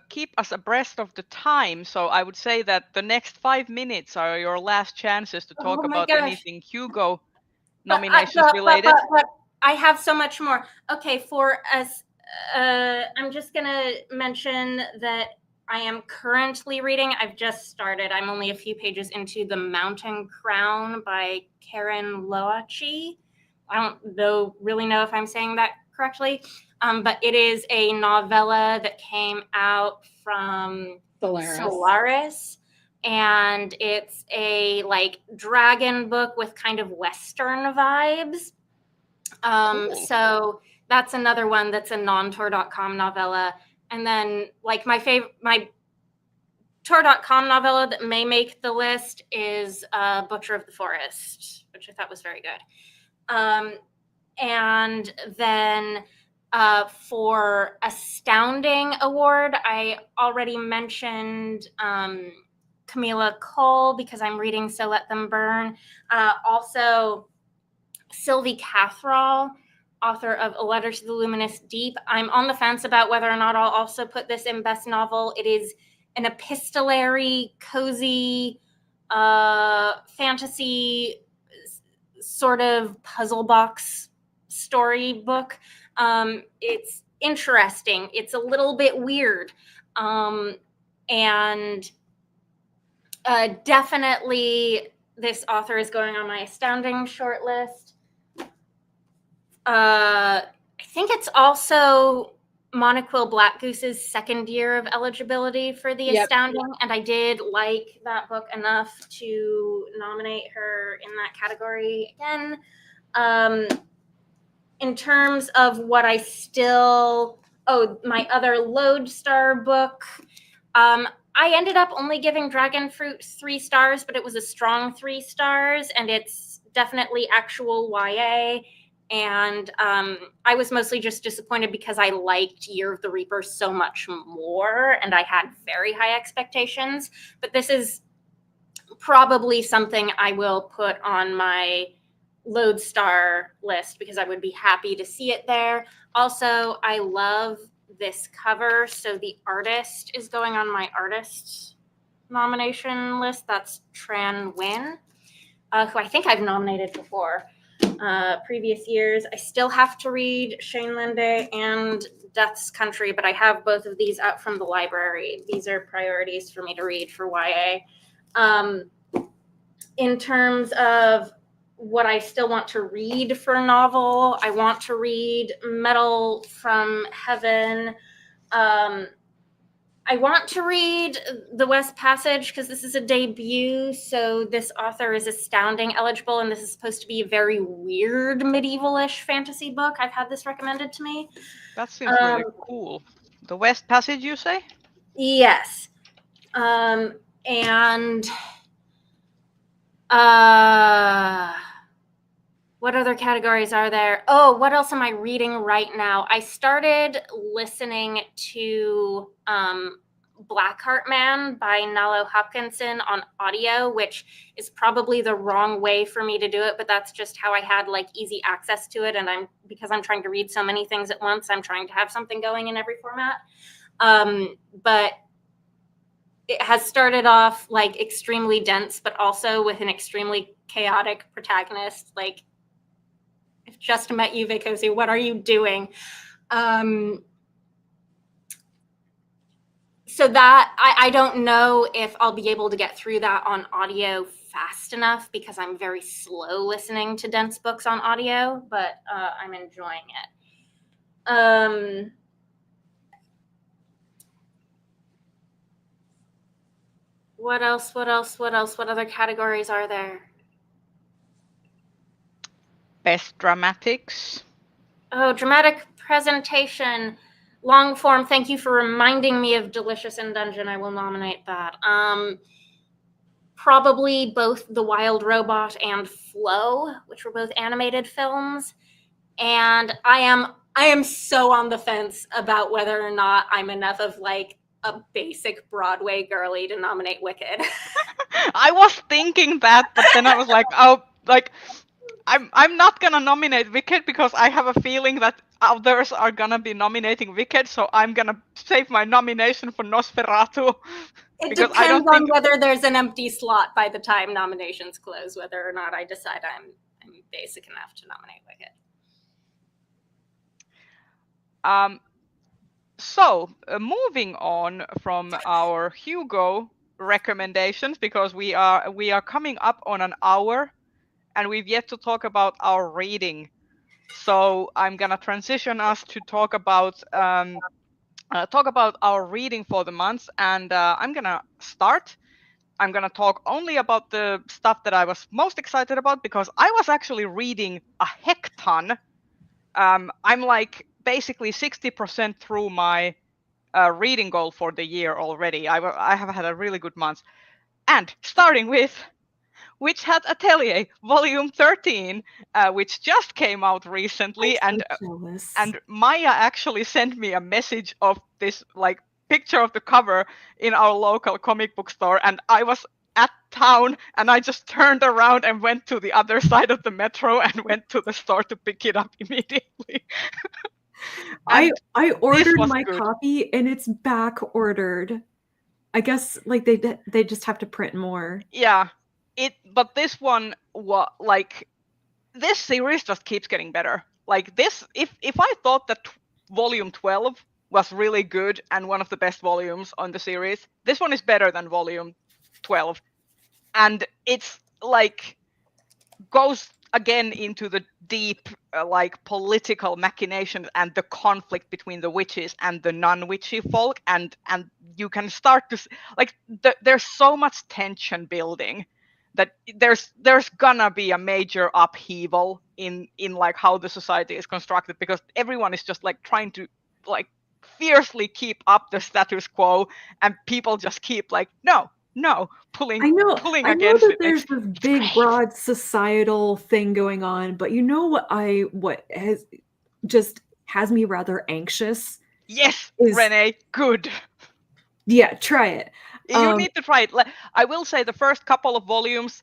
keep us abreast of the time, so I would say that the next 5 minutes are your last chances to talk about anything Hugo nominations related. But I have so much more. Okay, for us, I'm just gonna mention that I am currently reading, I've just started, I'm only a few pages into The Mountain Crown by Karen Loachi. I don't really know if I'm saying that correctly, but it is a novella that came out from Solaris. And it's a like dragon book with kind of Western vibes. Cool. So that's another one that's a non-Tor.com novella. And then like my Tor.com novella that may make the list is Butcher of the Forest, which I thought was very good. And then for Astounding Award, I already mentioned Camila Cole because I'm reading So Let Them Burn. Also, Sylvie Cathrall, author of A Letter to the Luminous Deep. I'm on the fence about whether or not I'll also put this in Best Novel. It is an epistolary, cozy, fantasy sort of puzzle box story book. It's interesting. It's a little bit weird. And definitely this author is going on my Astounding shortlist. I think it's also Monoquill Blackgoose's second year of eligibility for the Astounding, and I did like that book enough to nominate her in that category again. In terms of what I still... my other Lodestar book. I ended up only giving Dragonfruit 3 stars, but it was a strong 3 stars, and it's definitely actual YA. And I was mostly just disappointed because I liked Year of the Reaper so much more, and I had very high expectations. But this is probably something I will put on my Lodestar list because I would be happy to see it there. Also, I love this cover, so the artist is going on my artist nomination list. That's Tran Nguyen, who I think I've nominated before previous years. I still have to read Shane Linde and Death's Country, but I have both of these out from the library. These are priorities for me to read for YA. In terms of what I still want to read for a novel, I want to read Metal from Heaven. I want to read The West Passage because this is a debut, so this author is Astounding eligible, and this is supposed to be a very weird medieval-ish fantasy book. I've had this recommended to me. That seems really cool. The West Passage, you say? Yes. What other categories are there? Oh, what else am I reading right now? I started listening to Blackheart Man by Nalo Hopkinson on audio, which is probably the wrong way for me to do it, but that's just how I had like easy access to it. And because I'm trying to read so many things at once, I'm trying to have something going in every format. But it has started off like extremely dense, but also with an extremely chaotic protagonist. Like, I've just met you, Vikosi. What are you doing? So that I don't know if I'll be able to get through that on audio fast enough because I'm very slow listening to dense books on audio, but I'm enjoying it. What else? What other categories are there? Best dramatics. Oh, dramatic presentation. Long form. Thank you for reminding me of Delicious in Dungeon. I will nominate that. Probably both The Wild Robot and Flow, which were both animated films. And I am so on the fence about whether or not I'm enough of like a basic Broadway girly to nominate Wicked. I was thinking that, but then I was like, I'm not gonna nominate Wicked because I have a feeling that others are gonna be nominating Wicked, so I'm gonna save my nomination for Nosferatu. It depends on whether there's an empty slot by the time nominations close, whether or not I decide I'm basic enough to nominate Wicked. So moving on from our Hugo recommendations, because we are coming up on an hour and we've yet to talk about our reading. So I'm gonna transition us to talk about talk about our reading for the month, and I'm gonna start. I'm gonna talk only about the stuff that I was most excited about, because I was actually reading a heck ton. I'm like basically 60% through my reading goal for the year already. I have had a really good month. And starting with Witch Hat Atelier, Volume 13, which just came out recently, I'm and so jealous. and Maya actually sent me a message of this like picture of the cover in our local comic book store, and I was at town and I just turned around and went to the other side of the metro and went to the store to pick it up immediately. I ordered was my good. copy and it's back ordered. I guess like they just have to print more. Yeah, but this one like this series just keeps getting better. Like this, if I thought that volume 12 was really good and one of the best volumes on the series, this one is better than volume 12, and it's like goes again into the deep like political machinations and the conflict between the witches and the non-witchy folk, and you can start to like there's so much tension building that there's gonna be a major upheaval in like how the society is constructed, because everyone is just like trying to like fiercely keep up the status quo, and people just keep like no pulling against that it. there's this big broad societal thing going on, but you know what has me rather anxious? Yes, Renee, good. Yeah, try it. You need to try it. I will say the first couple of volumes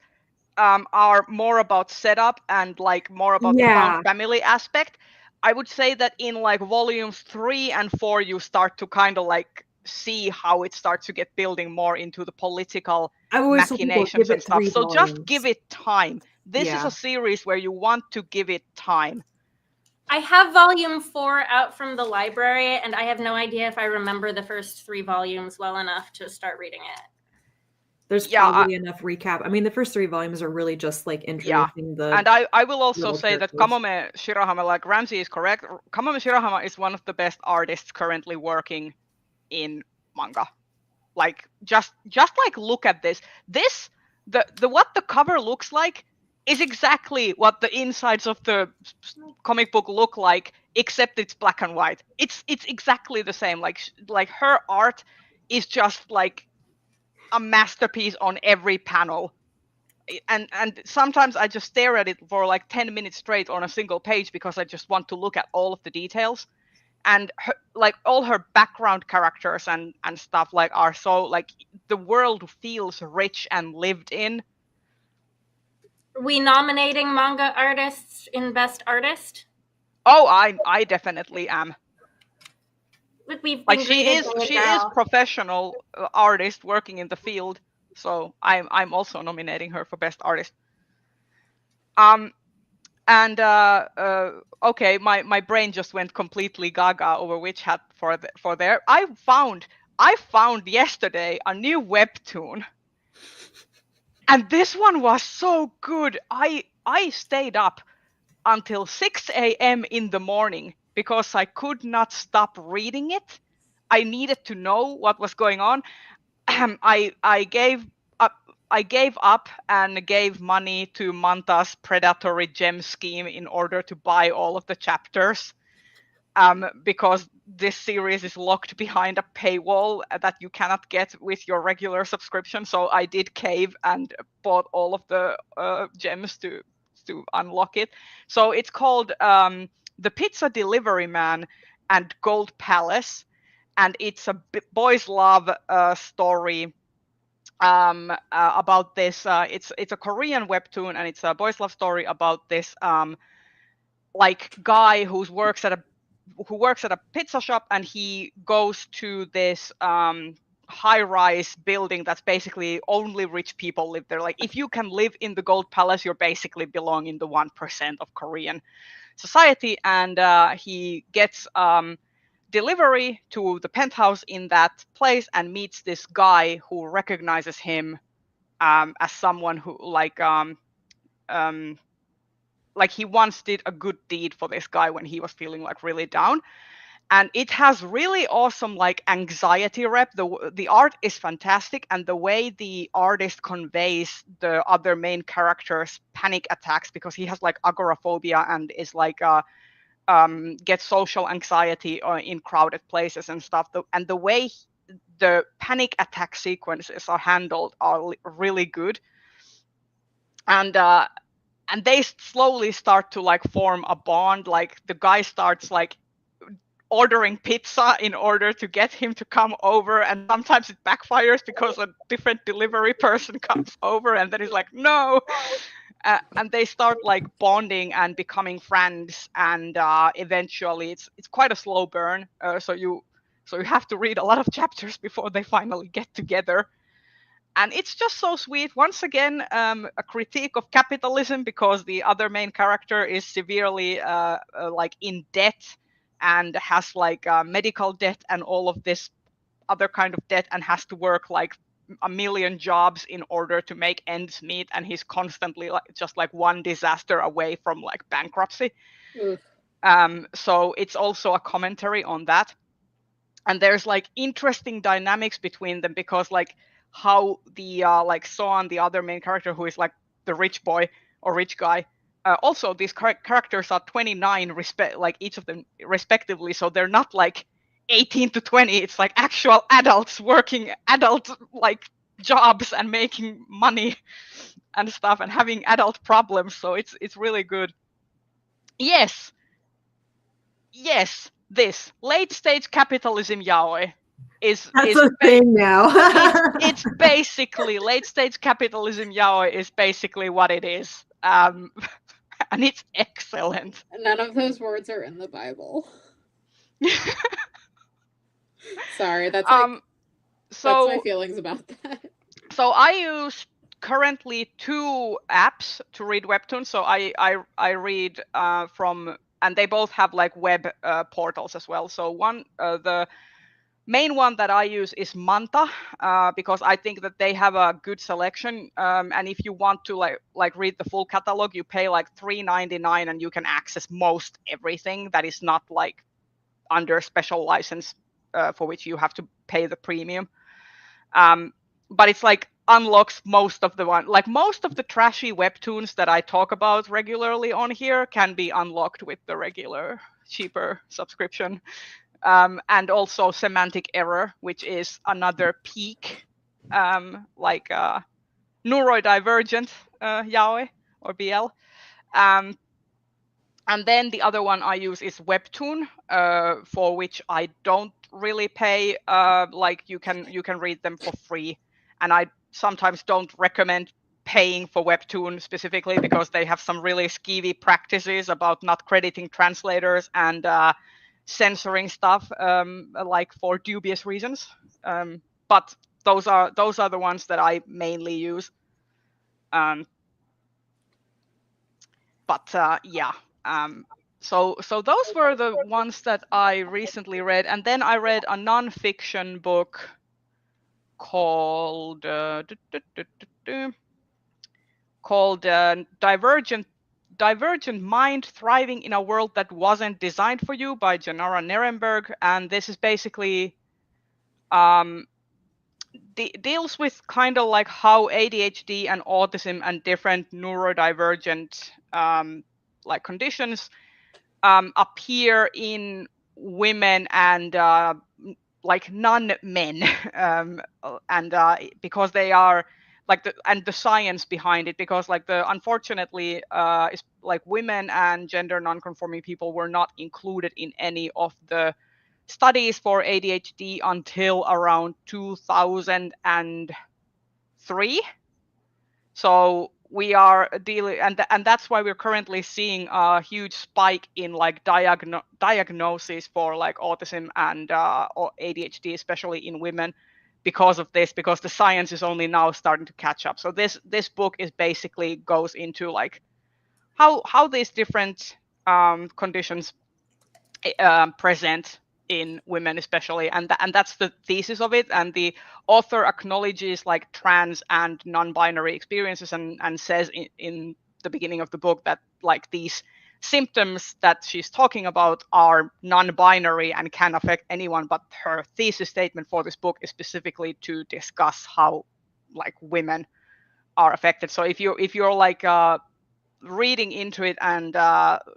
are more about setup and like more about the found family aspect. I would say that in like volumes 3 and 4 you start to kind of like see how it starts to get building more into the political machinations and stuff. So just give it time. This is a series where you want to give it time. I have volume 4 out from the library, and I have no idea if I remember the first 3 volumes well enough to start reading it. There's probably enough recap. I mean, the first 3 volumes are really just like introducing the. And I will also say that Kamome Shirahama, like Ramsey is correct. Kamome Shirahama is one of the best artists currently working in manga. Like just like look at this. The what the cover looks like is exactly what the insides of the comic book look like, except it's black and white. It's exactly the same. Like her art is just like a masterpiece on every panel. And sometimes I just stare at it for like 10 minutes straight on a single page because I just want to look at all of the details. And like all her background characters and stuff like are so like the world feels rich and lived in. Are we nominating manga artists in Best Artist? Oh, I definitely am. Like she is professional artist working in the field, so I'm also nominating her for Best Artist. And okay, my brain just went completely gaga over Witch Hat for there. I found yesterday a new webtoon, and this one was so good. I stayed up until 6 a.m. in the morning because I could not stop reading it. I needed to know what was going on. I gave up and gave money to Manta's predatory gem scheme in order to buy all of the chapters, because this series is locked behind a paywall that you cannot get with your regular subscription. So I did cave and bought all of the gems to unlock it. So it's called The Pizza Delivery Man and Gold Palace, and it's a boys' love story about this. It's a Korean webtoon, and it's a boys' love story about this like guy who works at a pizza shop, and he goes to this high-rise building that's basically only rich people live there. Like if you can live in the Gold Palace, you're basically belong in the 1% of Korean society. And he gets delivery to the penthouse in that place and meets this guy who recognizes him as someone who like he once did a good deed for this guy when he was feeling like really down. and it has really awesome like anxiety rep. The art is fantastic, and the way the artist conveys the other main character's panic attacks, because he has like agoraphobia and is like gets social anxiety in crowded places and stuff. And the way the panic attack sequences are handled are really good, and they slowly start to like form a bond. Like the guy starts like ordering pizza in order to get him to come over, and sometimes it backfires because a different delivery person comes over, and then he's like, no. And they start like bonding and becoming friends, and eventually it's quite a slow burn, so you have to read a lot of chapters before they finally get together. And it's just so sweet. Once again, a critique of capitalism, because the other main character is severely like in debt, and has like medical debt and all of this other kind of debt, and has to work like a million jobs in order to make ends meet, and he's constantly like just like one disaster away from like bankruptcy. So it's also a commentary on that, and there's like interesting dynamics between them, because like how the like Soan, the other main character, who is like the rich boy or rich guy, also these characters are 29 like each of them respectively, so they're not like 18 to 20. It's like actual adults working adult like jobs and making money and stuff, and having adult problems. So it's really good. Yes, this late stage capitalism yaoi is a thing now. it's basically late stage capitalism yaoi is basically what it is. And it's excellent. None of those words are in the Bible. Sorry, that's like, that's my feelings about that. So I use currently 2 apps to read webtoons. So I read from, and they both have like web portals as well. So one, the main one that I use is Manta, because I think that they have a good selection. And if you want to like read the full catalog, you pay like $3.99, and you can access most everything that is not like under special license, for which you have to pay the premium. But it's like unlocks most of the trashy webtoons that I talk about regularly on here can be unlocked with the regular cheaper subscription. And also Semantic Error, which is another peak, like neurodivergent yaoi or BL. And then the other one I use is Webtoon, for which I don't really pay. Like you can read them for free, and I sometimes don't recommend paying for Webtoon specifically, because they have some really skeevy practices about not crediting translators and censoring stuff, like for dubious reasons. But those are the ones that I mainly use. Yeah. So those were the ones that I recently read, and then I read a nonfiction book called Divergent Mind: Thriving in a World That Wasn't Designed for You by Janara Nirenberg. And this is basically deals with kind of like how ADHD and autism and different neurodivergent like conditions appear in women and like non-men, and because they are like the science behind it, because like unfortunately is like women and gender non-conforming people were not included in any of the studies for ADHD until around 2003. So we are dealing, and that's why we're currently seeing a huge spike in like diagnosis for like autism and or ADHD, especially in women, because of this, because the science is only now starting to catch up. So this book is basically goes into like how these different conditions present in women especially, and that's the thesis of it. And the author acknowledges like trans and non-binary experiences, and says in the beginning of the book that like these symptoms that she's talking about are non-binary and can affect anyone, but her thesis statement for this book is specifically to discuss how like women are affected. So if you're like reading into it and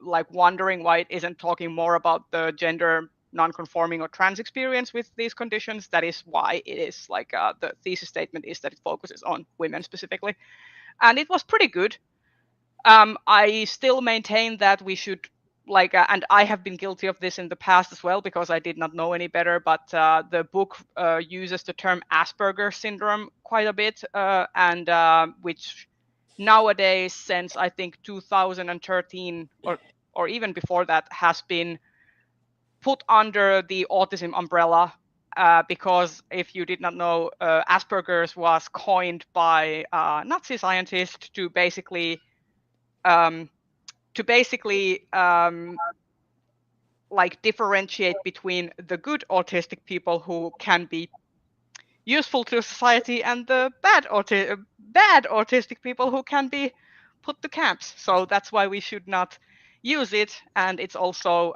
like wondering why it isn't talking more about the gender non-conforming or trans experience with these conditions, that is why it is like the thesis statement is that it focuses on women specifically. And it was pretty good. I still maintain that we should like, and I have been guilty of this in the past as well because I did not know any better, but the book uses the term Asperger's syndrome quite a bit, and which nowadays, since I think 2013 or even before that, has been put under the autism umbrella. Because if you did not know, Asperger's was coined by Nazi scientists to basically like differentiate between the good autistic people who can be useful to society and the bad autistic people who can be put to camps. So that's why we should not use it. And it's also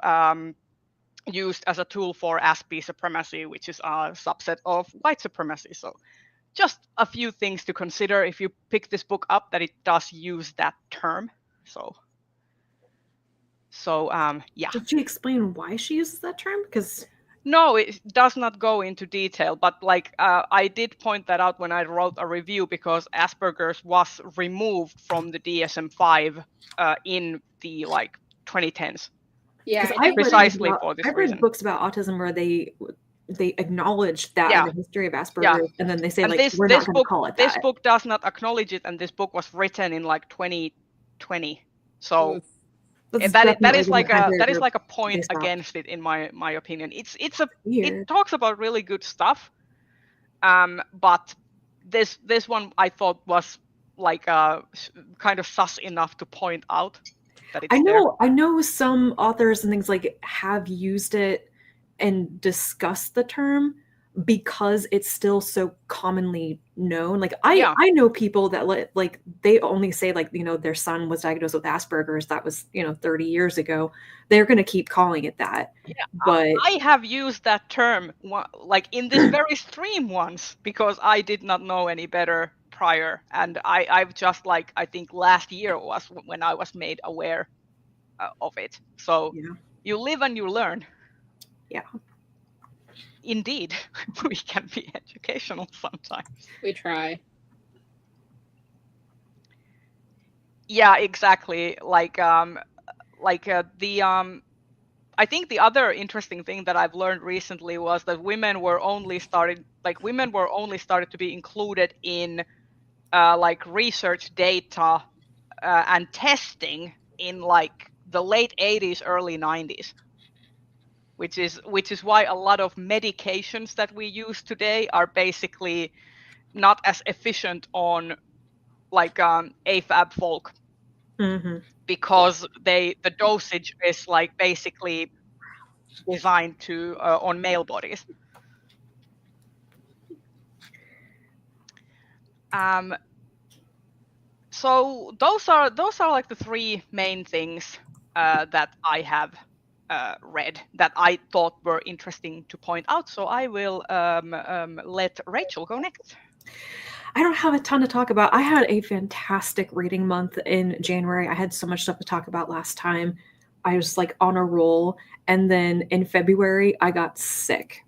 used as a tool for Aspie supremacy, which is a subset of white supremacy. So just a few things to consider if you pick this book up, that it does use that term. So yeah. Did she explain why she uses that term? Because no, it does not go into detail, but like I did point that out when I wrote a review, because Asperger's was removed from the DSM-5 in the like 2010s. Yeah, precisely for this I've reason. read books about autism where they acknowledge that in the history of Asperger's, and then they say, and like, we're not going to call it that. This book does not acknowledge it, and this book was written in like 2020. So that is like a point against it, in my opinion. It talks about really good stuff, but this one I thought was like kind of sus enough to point out that it's I know some authors and things like have used it and discussed the term because it's still so commonly known. Like I know people that like they only say like, you know, their son was diagnosed with Asperger's. That was, you know, 30 years ago. They're going to keep calling it that. Yeah, but I have used that term like in this very stream once because I did not know any better prior, and I've just like, I think last year was when I was made aware of it. So you live and you learn. Yeah. Indeed, we can be educational sometimes. We try. Yeah, exactly. I think the other interesting thing that I've learned recently was that women were only started to be included in like research data and testing in like the late 80s, early 90s. Which is why a lot of medications that we use today are basically not as efficient on like AFAB folk, because the dosage is like basically designed to on male bodies. So those are like the three main things that I have read that I thought were interesting to point out. So I will let Rachel go next. I don't have a ton to talk about. I had a fantastic reading month in January. I had so much stuff to talk about last time. I was like on a roll. And then in February, I got sick.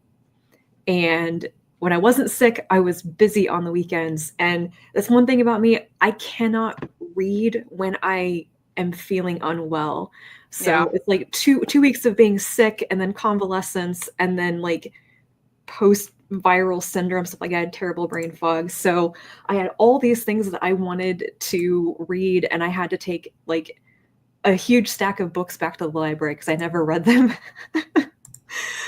And when I wasn't sick, I was busy on the weekends. And that's one thing about me. I cannot read when I am feeling unwell. So it's like two weeks of being sick and then convalescence and then like post-viral syndrome, stuff like I had terrible brain fog. So I had all these things that I wanted to read, and I had to take like a huge stack of books back to the library because I never read them.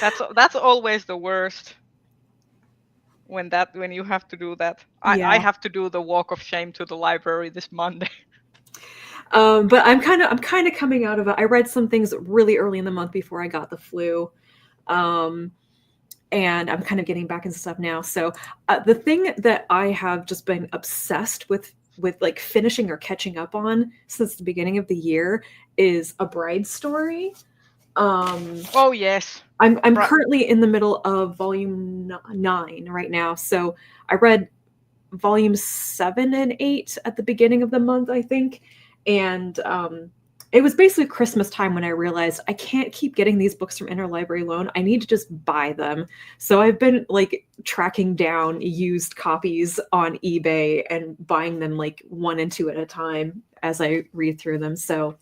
That's always the worst when you have to do that. I have to do the walk of shame to the library this Monday. But I'm kind of coming out of it. I read some things really early in the month before I got the flu. And I'm kind of getting back into stuff now. So the thing that I have just been obsessed with with like finishing or catching up on since the beginning of the year is A Bride's Story. Oh yes, I'm currently in the middle of volume 9 right now. So I read volumes 7 and 8 at the beginning of the month, I think, and it was basically Christmas time when I realized I can't keep getting these books from Interlibrary Loan. I need to just buy them. So I've been like tracking down used copies on eBay and buying them like 1 and 2 at a time as I read through them. So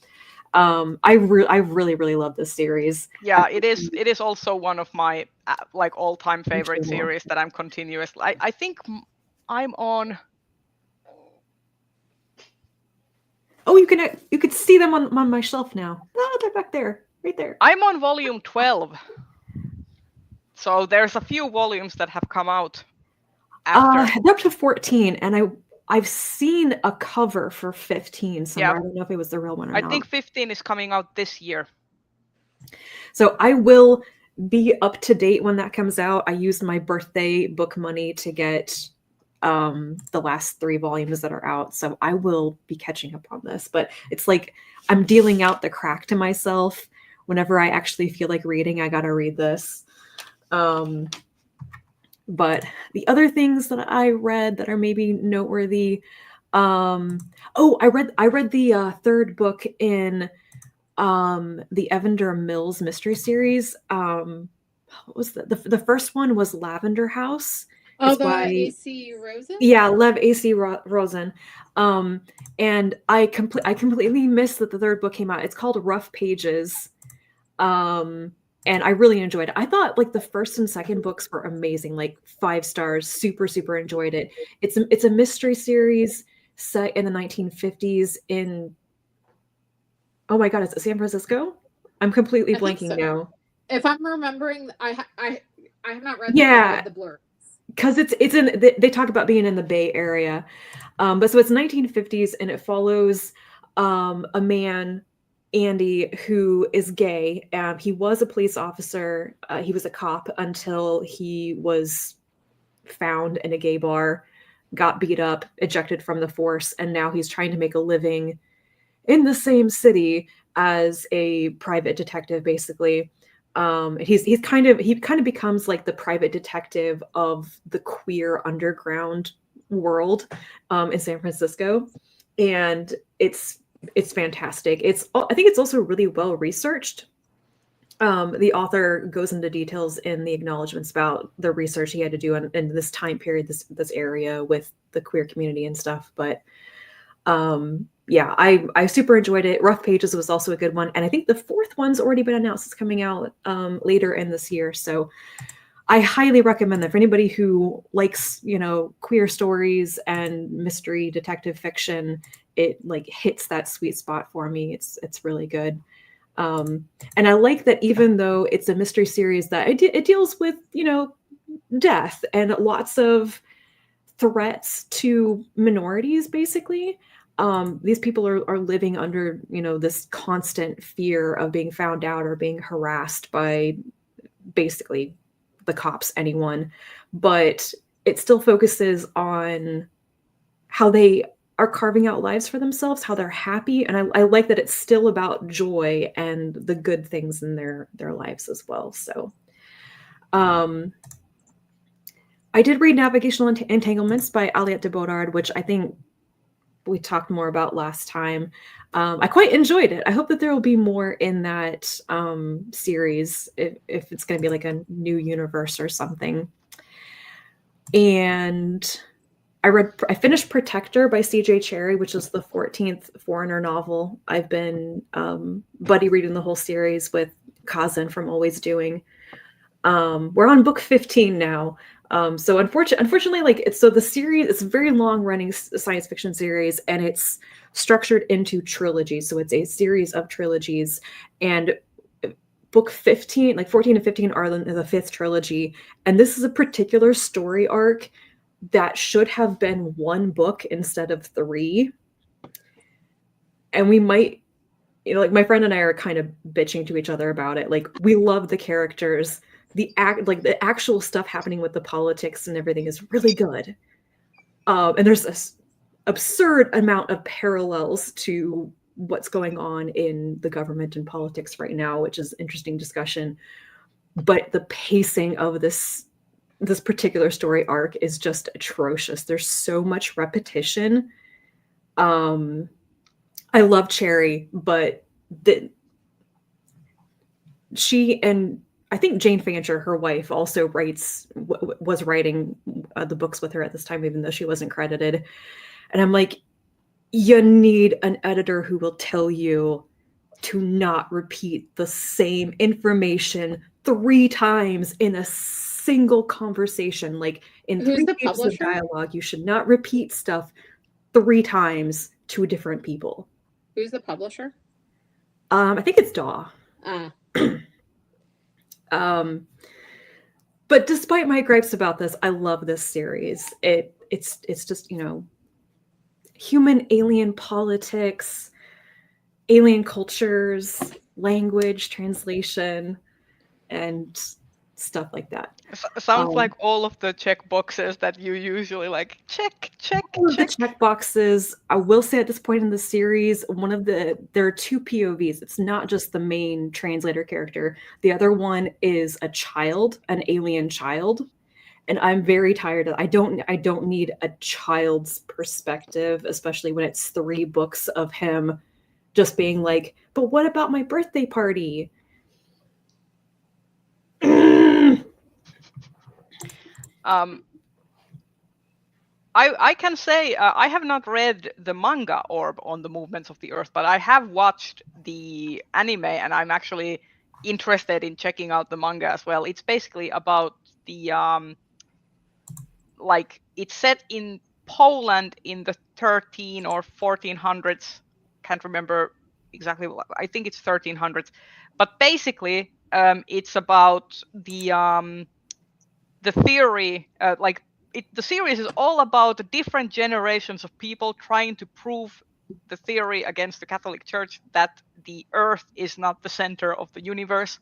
I really love this series. Yeah, it is also one of my like all-time favorite series that I'm continuously. I think I'm on. Oh, you could see them on my shelf now. Oh, they're back there, right there. I'm on volume 12. So there's a few volumes that have come out after. They're up to 14, and I've seen a cover for 15 somewhere. Yeah. I don't know if it was the real one or not. I think 15 is coming out this year. So I will be up to date when that comes out. I used my birthday book money to get the last 3 volumes that are out, so I will be catching up on this. But it's like I'm dealing out the crack to myself. Whenever I actually feel like reading, I gotta read this. But the other things that I read that are maybe noteworthy, I read the 3rd book in the Evander Mills mystery series. What was the first one was Lavender House. Oh, the A.C. Rosen? Yeah, Lev A.C. Rosen. And I completely missed that the 3rd book came out. It's called Rough Pages. And I really enjoyed it. I thought like the 1st and 2nd books were amazing, like 5 stars, super enjoyed it. It's a mystery series set in the 1950s in, oh my God, is it San Francisco? I'm completely blanking now. If I'm remembering, I have not read the blurb. Because it's in, they talk about being in the Bay Area. But so it's 1950s, and it follows a man, Andy, who is gay. He was a police officer. He was a cop until he was found in a gay bar, got beat up, ejected from the force, and now he's trying to make a living in the same city as a private detective, basically. He kind of becomes like the private detective of the queer underground world in San Francisco, and it's fantastic. I think it's also really well researched. The author goes into details in the acknowledgments about the research he had to do in this time period, this area with the queer community and stuff. But yeah, I super enjoyed it. Rough Pages was also a good one. And I think the 4th one's already been announced. It's coming out later in this year. So I highly recommend that for anybody who likes, queer stories and mystery detective fiction. It like hits that sweet spot for me. It's really good. And I like that even though it's a mystery series that it deals with, death and lots of threats to minorities, basically. These people are living under, this constant fear of being found out or being harassed by basically the cops, anyone. But it still focuses on how they are carving out lives for themselves, how they're happy. And I like that it's still about joy and the good things in their lives as well. So I did read Navigational Entanglements by Aliette de Bodard, which I think we talked more about last time. I quite enjoyed it. I hope that there will be more in that series if it's going to be like a new universe or something. And I finished Protector by C.J. Cherryh, which is the 14th Foreigner novel. I've been buddy reading the whole series with Kazan from Always Doing. We're on book 15 now. So unfortunately, the series, it's a very long running science fiction series, and it's structured into trilogies. So it's a series of trilogies, and book 15, like 14 to 15 are the 5th trilogy. And this is a particular story arc that should have been 1 book instead of 3. And we might, my friend and I are kind of bitching to each other about it. Like, we love the characters. The actual stuff happening with the politics and everything is really good. And there's absurd amount of parallels to what's going on in the government and politics right now, which is interesting discussion. But the pacing of this particular story arc is just atrocious. There's so much repetition. I love Cherry, but she and I think Jane Fancher, her wife, also was writing the books with her at this time, even though she wasn't credited. And I'm like, you need an editor who will tell you to not repeat the same information 3 times in a single conversation. Like in 3 pages of dialogue, you should not repeat stuff 3 times to different people. Who's the publisher? I think it's DAW. But despite my gripes about this, I love this series. It's just, you know, human alien politics, alien cultures, language, translation, and stuff like that. Sounds like all of the check boxes that you usually like check. The check boxes. I will say at this point in the series, there are 2 POVs. It's not just the main translator character. The other one is a child, an alien child. And I'm very tired of I don't need a child's perspective, especially when it's 3 books of him just being like, but what about my birthday party? I can say I have not read the manga Orb on the Movements of the Earth, but I have watched the anime, and I'm actually interested in checking out the manga as well. It's basically about the like it's set in Poland in the 13 or 1400s. Can't remember exactly. I think it's 1300s, but basically it's about the theory, the series is all about the different generations of people trying to prove the theory against the Catholic Church that the Earth is not the center of the universe,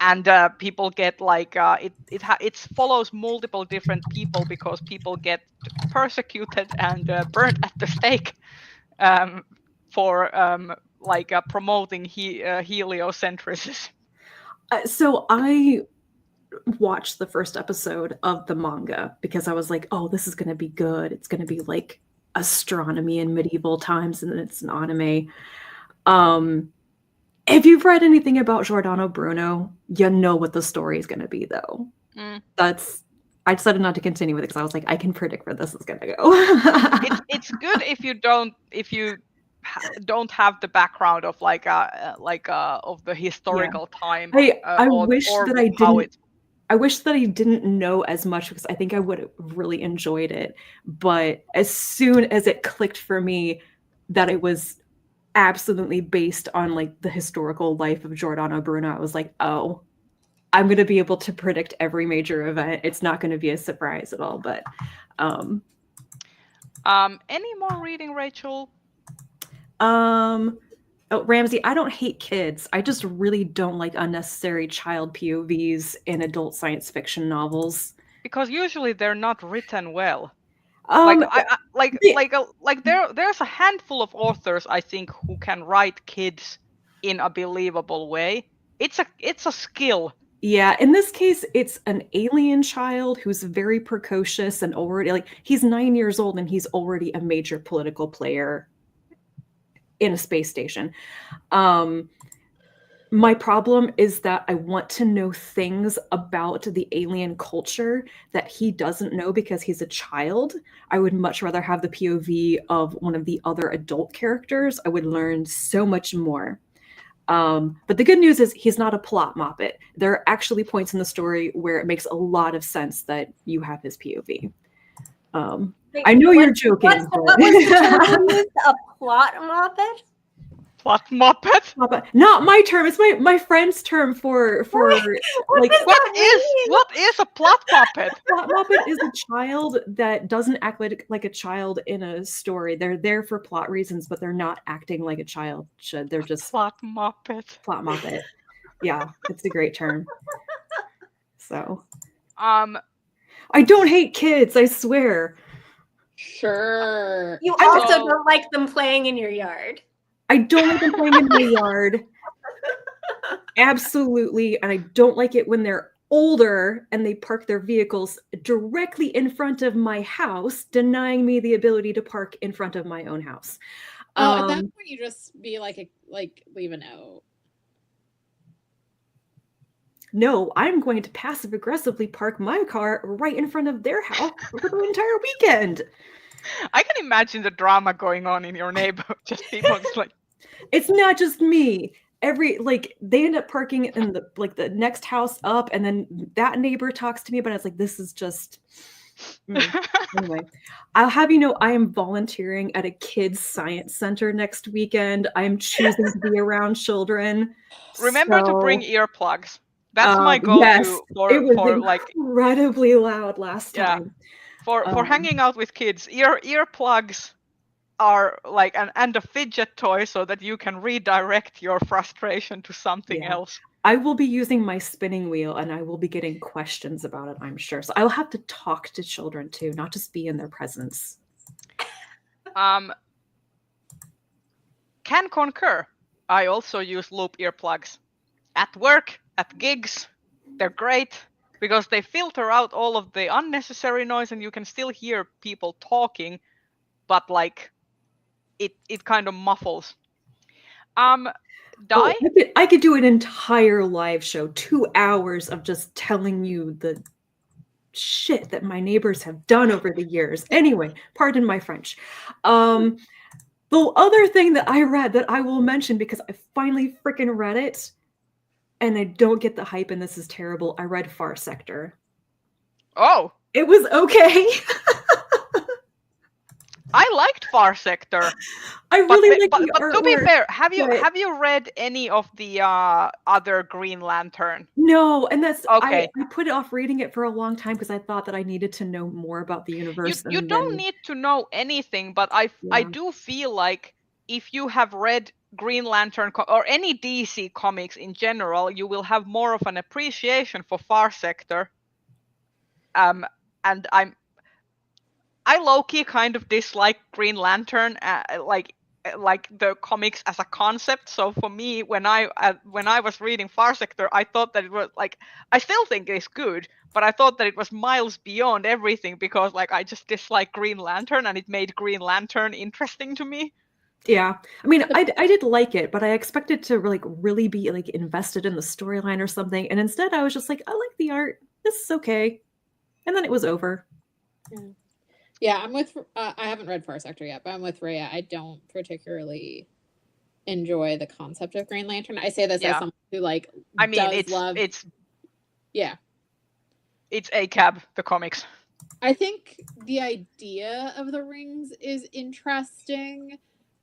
and people get like it follows multiple different people because people get persecuted and burnt at the stake for promoting heliocentrism. So I watched the first episode of the manga because I was like, oh, this is going to be good. It's going to be like astronomy in medieval times, and then it's an anime. If you've read anything about Giordano Bruno, you know what the story is going to be, though. I decided not to continue with it because I was like, I can predict where this is going to go. It's good if you don't have the background of of the historical time. I wish that I didn't. I wish that I didn't know as much because I think I would have really enjoyed it. But as soon as it clicked for me that it was absolutely based on like the historical life of Giordano Bruno, I was like, oh, I'm going to be able to predict every major event. It's not going to be a surprise at all. But any more reading, Rachel? Oh, Ramsey, I don't hate kids. I just really don't like unnecessary child POVs in adult science fiction novels. Because usually they're not written well. There's a handful of authors I think who can write kids in a believable way. It's a skill. Yeah, in this case, it's an alien child who's very precocious and already he's 9 years old and he's already a major political player in a space station. My problem is that I want to know things about the alien culture that he doesn't know because he's a child. I would much rather have the POV of one of the other adult characters. I would learn so much more. But the good news is he's not a plot moppet. There are actually points in the story where it makes a lot of sense that you have his POV. I know you're joking. What was the term? A plot moppet? Plot moppet? Not my term. It's my friend's term for what is a plot moppet? Plot moppet is a child that doesn't act like a child in a story. They're there for plot reasons, but they're not acting like a child should. They're just plot moppet. Plot moppet. Yeah, it's a great term. So, I don't hate kids, I swear. Sure. You also don't like them playing in your yard. I don't like them playing in my yard. Absolutely. And I don't like it when they're older and they park their vehicles directly in front of my house, denying me the ability to park in front of my own house. At that point, you just be like leave a note. No, I'm going to passive aggressively park my car right in front of their house for the entire weekend. I can imagine the drama going on in your neighborhood. Just people just like. It's not just me. They end up parking in the next house up, and then that neighbor talks to me, but I was like, this is just. Anyway, I'll have you know, I am volunteering at a kids science center next weekend. I am choosing to be around children. Remember to bring earplugs. That's my go-to yes, for incredibly loud last time. For hanging out with kids. Earplugs are like and a fidget toy so that you can redirect your frustration to something else. I will be using my spinning wheel and I will be getting questions about it, I'm sure. So I will have to talk to children too, not just be in their presence. Can concur. I also use loop earplugs at work, at gigs. They're great because they filter out all of the unnecessary noise and you can still hear people talking, but like it kind of muffles. I could do an entire live show, 2 hours of just telling you the shit that my neighbors have done over the years. Anyway, pardon my French. The other thing that I read that I will mention because I finally freaking read it, and I don't get the hype, and this is terrible. I read Far Sector. Oh, it was okay. I liked Far Sector. I really like the but artwork. To be fair, have you read any of the other Green Lantern? No, and that's okay. I put off reading it for a long time because I thought that I needed to know more about the universe. You don't need to know anything, but I do feel like if you have read Green Lantern or any DC comics in general, you will have more of an appreciation for Far Sector. And I low-key kind of dislike Green Lantern, like the comics as a concept. So for me, when I was reading Far Sector, I thought that it was like, I still think it's good, but I thought that it was miles beyond everything because like I just dislike Green Lantern, and it made Green Lantern interesting to me. Yeah, I mean, I did like it, but I expected to like really be like invested in the storyline or something, and instead I was just like, I like the art. This is okay, and then it was over. Yeah, I'm with. I haven't read Far Sector yet, but I'm with Rhea. I don't particularly enjoy the concept of Green Lantern. I say this as someone who like. I mean, it's ACAB, the comics. I think the idea of the rings is interesting.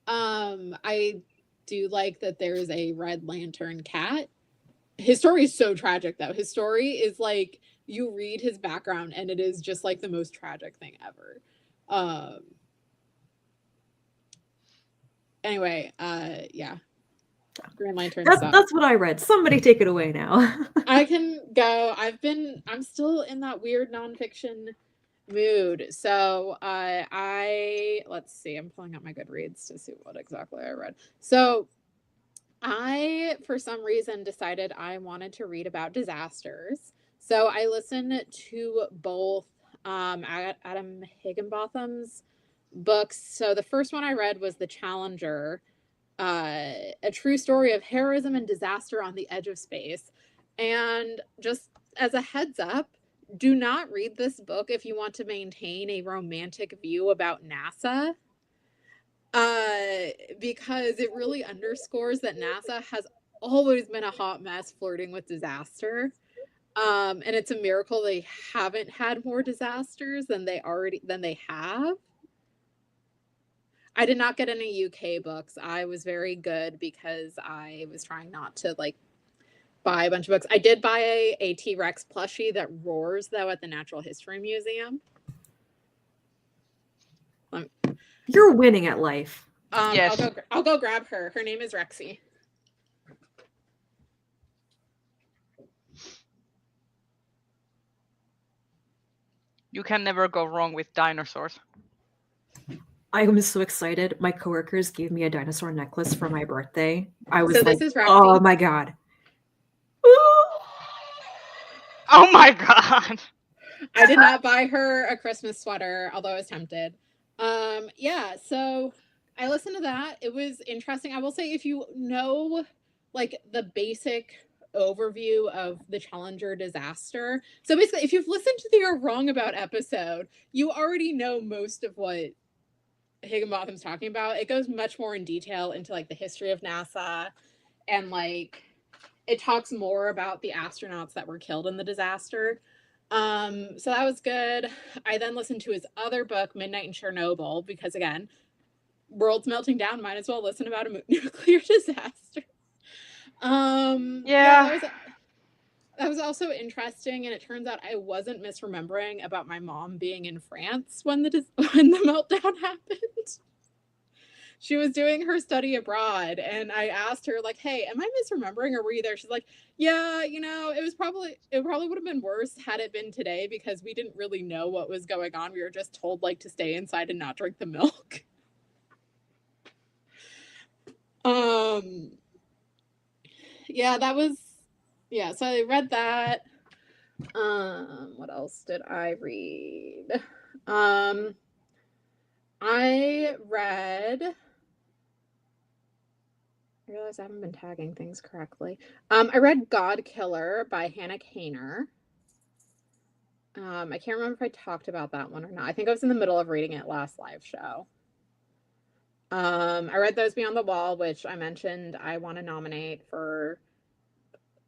I do like that there's a Red Lantern cat. His story is so tragic, though. His story is like, you read his background and it is just like the most tragic thing ever. Anyway, yeah. Green Lantern. That's what I read. Somebody take it away now. I can go. I'm still in that weird nonfiction mood. So let's see, I'm pulling up my Goodreads to see what exactly I read. So I, for some reason, decided I wanted to read about disasters. So I listened to both Adam Higginbotham's books. So the first one I read was The Challenger, a true story of heroism and disaster on the edge of space. And just as a heads up, do not read this book if you want to maintain a romantic view about NASA. Because it really underscores that NASA has always been a hot mess flirting with disaster. And it's a miracle they haven't had more disasters than they have. I did not get any UK books. I was very good because I was trying not to like buy a bunch of books. I did buy a T-Rex plushie that roars though at the Natural History Museum. You're winning at life. Yes. I'll go grab her. Her name is Rexy. You can never go wrong with dinosaurs. I am so excited. My coworkers gave me a dinosaur necklace for my birthday. I was So like, this is Rexy. oh my god. Oh my god. I did not buy her a Christmas sweater, although I was tempted. Yeah, so I listened to that. It was interesting. I will say, if you know like the basic overview of the Challenger disaster. So basically, if you've listened to the You're Wrong About episode, you already know most of what Higginbotham's talking about. It goes much more in detail into like the history of NASA, and like it talks more about the astronauts that were killed in the disaster. So that was good. I then listened to his other book, Midnight in Chernobyl, because again, world's melting down, might as well listen about a nuclear disaster. Yeah, that was also interesting, and it turns out I wasn't misremembering about my mom being in France when the meltdown happened. She was doing her study abroad, and I asked her, like, hey, am I misremembering, or were you there? She's like, yeah, you know, it probably would have been worse had it been today, because we didn't really know what was going on. We were just told like to stay inside and not drink the milk. Yeah, that was, yeah, so I read that. What else did I read? I realize I haven't been tagging things correctly. I read God Killer by Hannah Kaner. I can't remember if I talked about that one or not. I think I was in the middle of reading it last live show. I read Those Beyond the Wall, which I mentioned I want to nominate for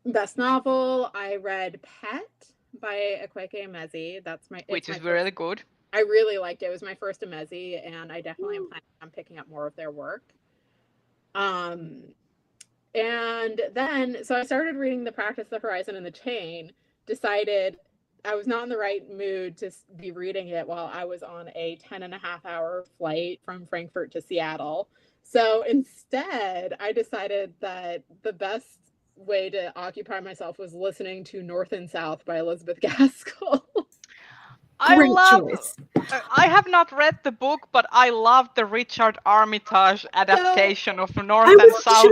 Best Novel. I read Pet by Akwaeke Emezi. which is really good. I really liked it. It was my first Emezi, and I definitely am planning on picking up more of their work. And then, so I started reading The Practice, The Horizon, and The Chain, decided I was not in the right mood to be reading it while I was on a 10.5-hour flight from Frankfurt to Seattle. So instead, I decided that the best way to occupy myself was listening to North and South by Elizabeth Gaskell. I have not read the book, but I love the Richard Armitage adaptation of North and South.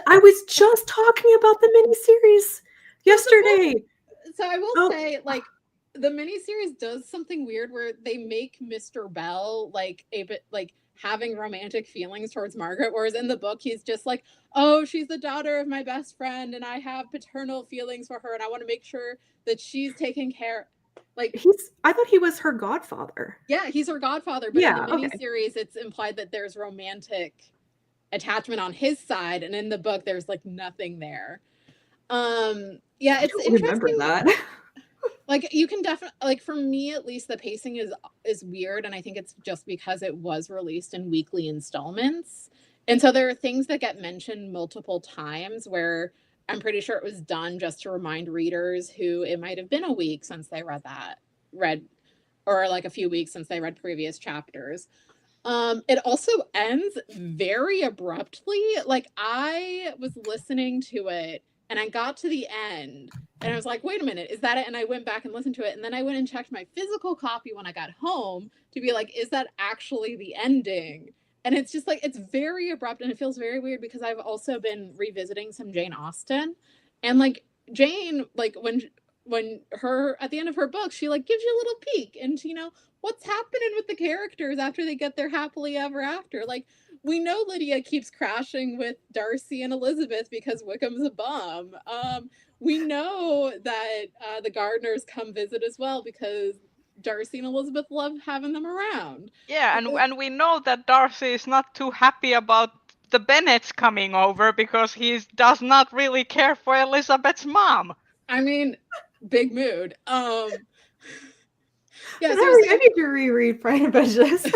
I was just talking about the miniseries yesterday. So I will say, like, the miniseries does something weird where they make Mr. Bell like a bit like having romantic feelings towards Margaret, whereas in the book he's just like, oh, she's the daughter of my best friend and I have paternal feelings for her and I want to make sure that she's taken care. Like, I thought he was her godfather. Yeah, he's her godfather, but in the miniseries it's implied that there's romantic attachment on his side, and in the book there's like nothing there. Yeah, it's interesting. Remember that. Like, you can definitely, like, for me at least, the pacing is weird, and I think it's just because it was released in weekly installments, and so there are things that get mentioned multiple times where I'm pretty sure it was done just to remind readers who it might have been a week since they read or like a few weeks since they read previous chapters. It also ends very abruptly. Like, I was listening to it and I got to the end and I was like, wait a minute, is that it? And I went back and listened to it. And then I went and checked my physical copy when I got home to be like, is that actually the ending? And it's just like, it's very abrupt and it feels very weird because I've also been revisiting some Jane Austen. And like Jane, like when her, at the end of her book, she like gives you a little peek into, you know, what's happening with the characters after they get their happily ever after. Like, we know Lydia keeps crashing with Darcy and Elizabeth because Wickham's a bum. We know that the Gardners come visit as well because Darcy and Elizabeth love having them around. Yeah, and we know that Darcy is not too happy about the Bennets coming over because he does not really care for Elizabeth's mom. I mean, big mood. Yeah, I need to reread Pride and Prejudice.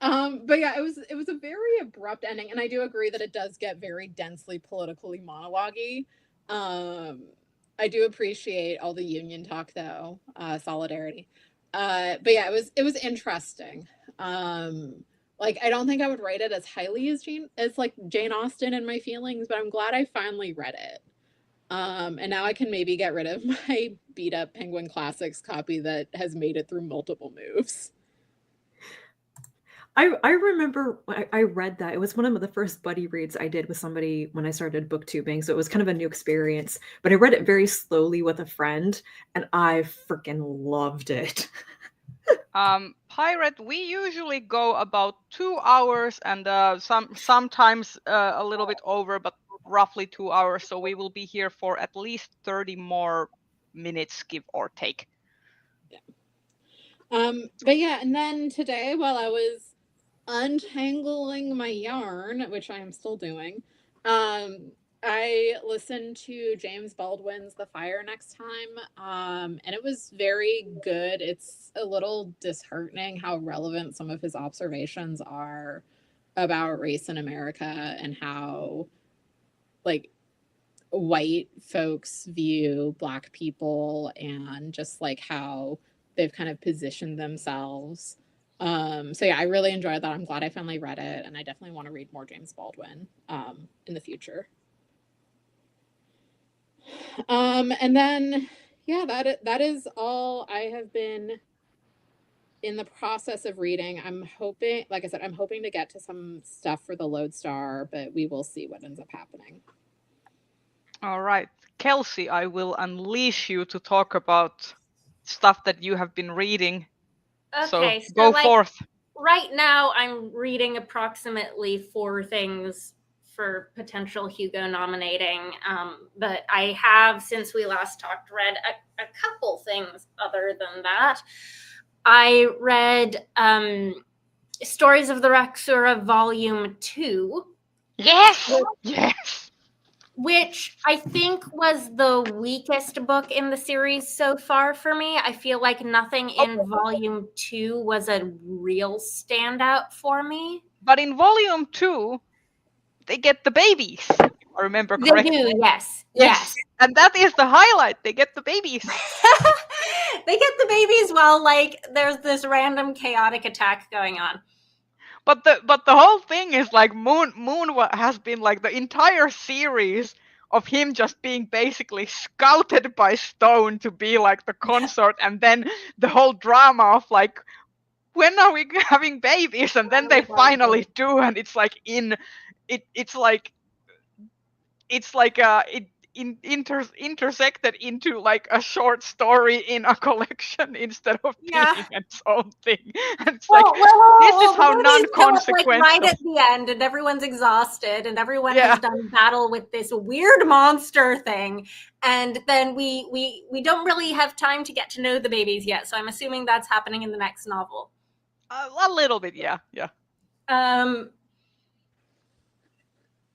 But yeah, it was a very abrupt ending, and I do agree that it does get very densely politically monologue-y. I do appreciate all the union talk though, solidarity. But yeah, it was interesting. Like, I don't think I would rate it as highly as Jane Austen in my feelings, but I'm glad I finally read it. And now I can maybe get rid of my beat up Penguin Classics copy that has made it through multiple moves. I remember I read that. It was one of the first buddy reads I did with somebody when I started booktubing, so it was kind of a new experience. But I read it very slowly with a friend, and I freaking loved it. Pirate, we usually go about 2 hours and sometimes a little bit over, but roughly 2 hours. So we will be here for at least 30 more minutes, give or take. But yeah, and then today while I was untangling my yarn, which I am still doing, I listened to James Baldwin's The Fire Next Time, and it was very good. It's a little disheartening how relevant some of his observations are about race in America and how, like, white folks view Black people and just like how they've kind of positioned themselves. So yeah, I really enjoyed that. I'm glad I finally read it, and I definitely want to read more James Baldwin in the future. And then yeah, that is all I have been in the process of reading. I'm hoping, like I said, I'm hoping to get to some stuff for the Lodestar, but we will see what ends up happening. All right, Kelsey, I will unleash you to talk about stuff that you have been reading. Okay, so go forth. Right now, I'm reading approximately 4 things for potential Hugo nominating, but I have, since we last talked, read a couple things other than that. I read Stories of the Raksura Volume 2. Yes! Yes! Which I think was the weakest book in the series so far for me. I feel like nothing in Volume 2 was a real standout for me. But in Volume 2, they get the babies, if I remember correctly. They do, yes. And that is the highlight. They get the babies. They get the babies while, like, there's this random chaotic attack going on. But the whole thing is like Moon has been like the entire series of him just being basically scouted by Stone to be like the consort, and then the whole drama of like, when are we having babies? And then they finally do, and it's like intersected into like a short story in a collection instead of being its own thing. And it's this is how non-consequential. Like right at the end, and everyone's exhausted, and everyone has done battle with this weird monster thing, and then we don't really have time to get to know the babies yet. So I'm assuming that's happening in the next novel. A little bit, yeah.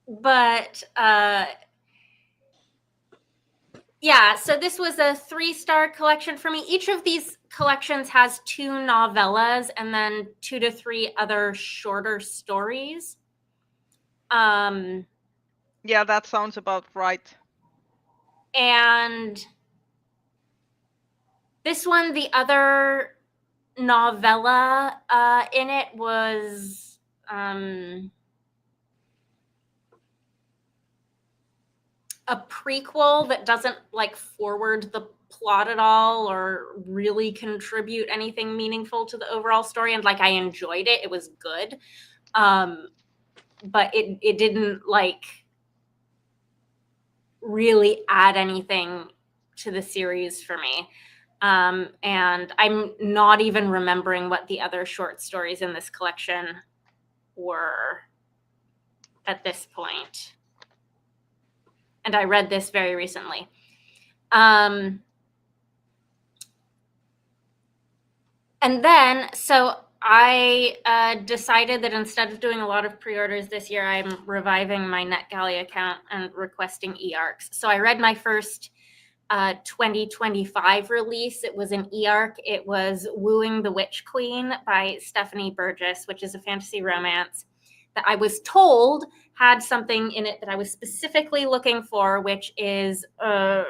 But yeah, so this was a 3-star collection for me. Each of these collections has 2 novellas and then 2 to 3 other shorter stories. Yeah, that sounds about right. And this one, the other novella in it was a prequel that doesn't like forward the plot at all or really contribute anything meaningful to the overall story. And like, I enjoyed it. It was good. But it didn't like really add anything to the series for me. And I'm not even remembering what the other short stories in this collection were at this point. And I read this very recently. And then, so I decided that instead of doing a lot of pre-orders this year, I'm reviving my NetGalley account and requesting e-arcs. So I read my first 2025 release. It was an e-arc. It was Wooing the Witch Queen by Stephanie Burgess, which is a fantasy romance that I was told had something in it that I was specifically looking for, which is a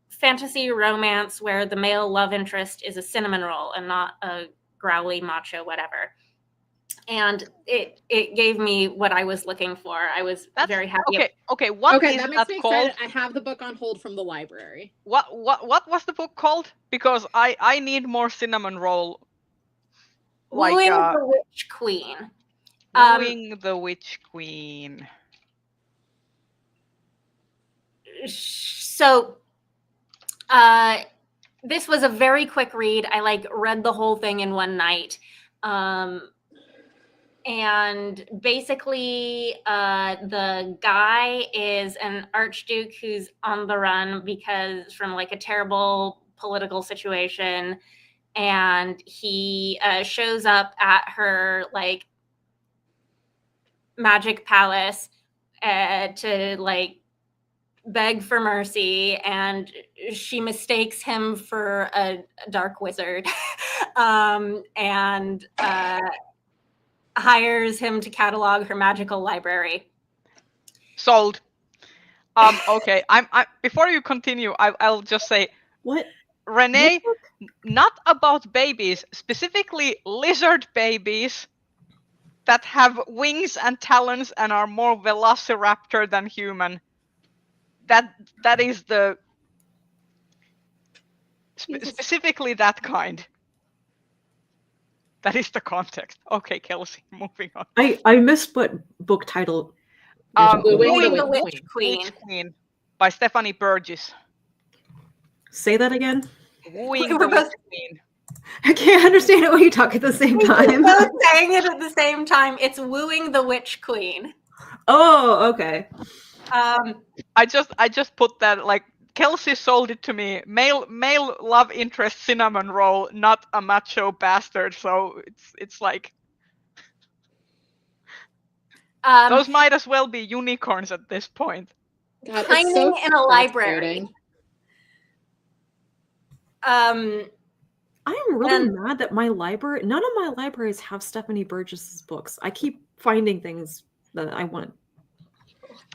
fantasy romance where the male love interest is a cinnamon roll and not a growly macho whatever. And it gave me what I was looking for. I was very happy. Okay. What is that makes me called? Excited. I have the book on hold from the library. What was the book called? Because I need more cinnamon roll. Wooing the Witch Queen. Wooing the Witch Queen. So, this was a very quick read. I read the whole thing in one night. And basically, the guy is an archduke who's on the run because from a terrible political situation, and he shows up at her magic palace to beg for mercy, and she mistakes him for a dark wizard, and hires him to catalog her magical library. Sold. Okay, I before you continue, I'll just say, what, Renee, not about babies, specifically lizard babies that have wings and talons and are more velociraptor than human. That is the specifically that kind. That is the context. Okay, Kelsey, moving on. I missed what book title. Wooing the Witch Queen by Stephanie Burgess. Say that again. Wooing the Witch Queen. I can't understand it when you talk at the same time. We're both saying it at the same time. It's Wooing the Witch Queen. Oh, okay. I just put that Kelsey sold it to me. Male love interest cinnamon roll, not a macho bastard. So it's those might as well be unicorns at this point. God, Pining in a library. I'm really mad that my library, none of my libraries have Stephanie Burgess's books. I keep finding things that I want.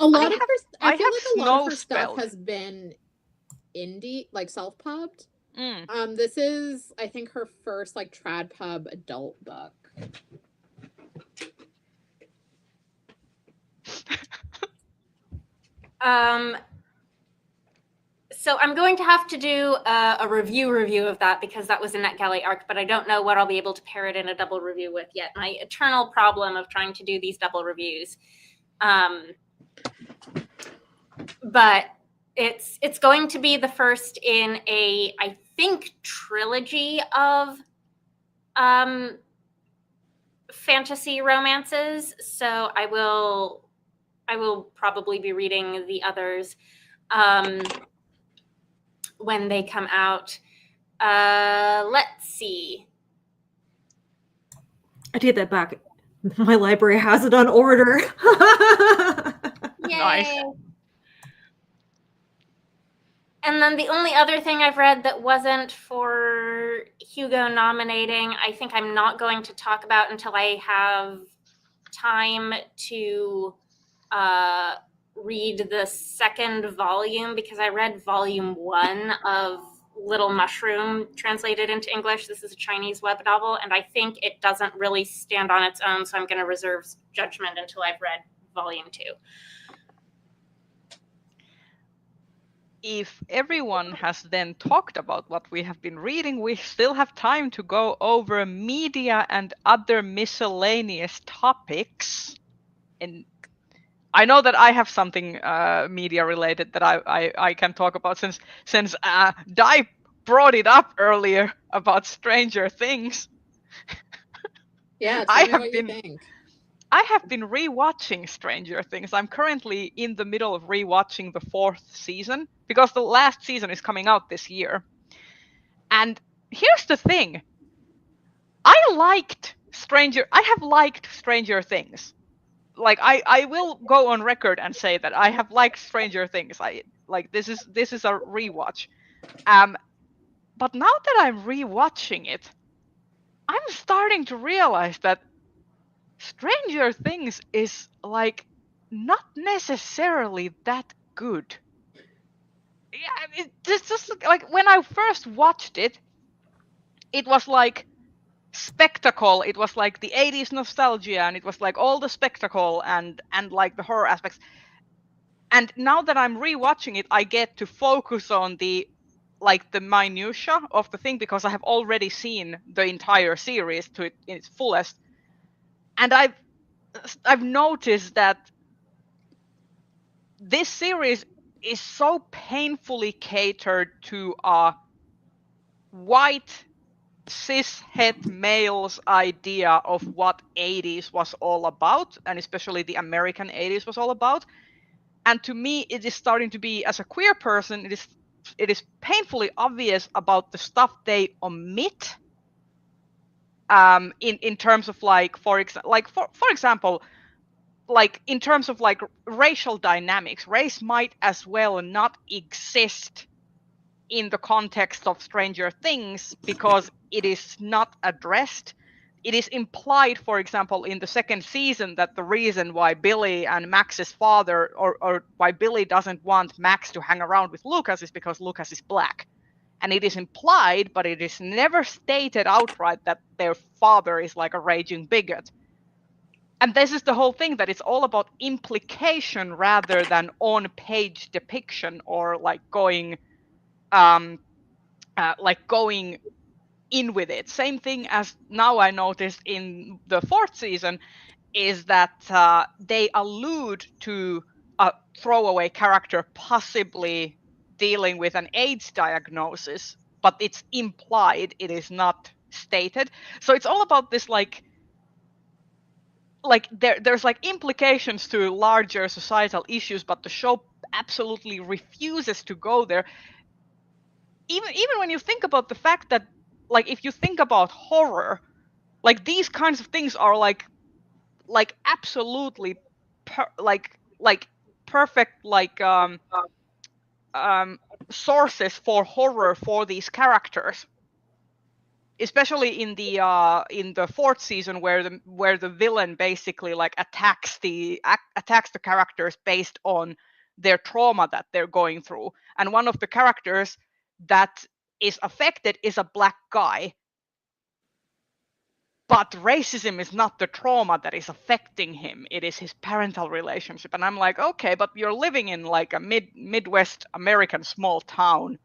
A lot of her, I feel a lot of her stuff has been indie, self-pubbed. This is, I think, her first trad pub adult book. So I'm going to have to do a review of that because that was a NetGalley arc, but I don't know what I'll be able to pair it in a double review with yet. My eternal problem of trying to do these double reviews. But it's going to be the first in a, I think, trilogy of fantasy romances. So I will probably be reading the others when they come out. Let's see. I take that back. My library has it on order. Yay. Nice. And then the only other thing I've read that wasn't for Hugo nominating, I think I'm not going to talk about until I have time to read the second volume, because I read volume 1 of Little Mushroom translated into English. This is a Chinese web novel, and I think it doesn't really stand on its own, so I'm going to reserve judgment until I've read volume 2. If everyone has then talked about what we have been reading, we still have time to go over media and other miscellaneous topics. And I know that I have something media related that I can talk about since Dai brought it up earlier about Stranger Things. Yeah, tell me what you think. I have been rewatching Stranger Things. I'm currently in the middle of rewatching the 4th season because the last season is coming out this year. And here's the thing. I have liked Stranger Things. I will go on record and say that I have liked Stranger Things. This is a rewatch. But now that I'm rewatching it, I'm starting to realize that Stranger Things is not necessarily that good. Yeah, it's just when I first watched it, it was spectacle. It was the 80s nostalgia, and it was all the spectacle and the horror aspects. And now that I'm rewatching it, I get to focus on the minutia of the thing because I have already seen the entire series in its fullest. And I've noticed that this series is so painfully catered to a white cishet male's idea of what 80s was all about, and especially the American 80s was all about. And to me, it is starting to be, as a queer person, it is painfully obvious about the stuff they omit. In terms of like, for example, like in terms of like racial dynamics, race might as well not exist in the context of Stranger Things because it is not addressed. It is implied, for example, in the second season that the reason why Billy and Max's father, or why Billy doesn't want Max to hang around with Lucas, is because Lucas is black. And it is implied, but it is never stated outright that their father is like a raging bigot. And this is the whole thing, that it's all about implication rather than on-page depiction, or like going going in with it. Same thing as now I noticed in the fourth season is that they allude to a throwaway character possibly dealing with an AIDS diagnosis, but it's implied, it is not stated. So it's all about this like there's like implications to larger societal issues, but the show absolutely refuses to go there. Even when you think about the fact that, like, if you think about horror, like these kinds of things are like absolutely perfect sources for horror for these characters, especially in the fourth season where the villain basically like attacks the characters based on their trauma that they're going through. And one of the characters that is affected is a black guy, but racism is not the trauma that is affecting him, it is his parental relationship. And I'm like, okay, but you're living in like a Midwest American small town.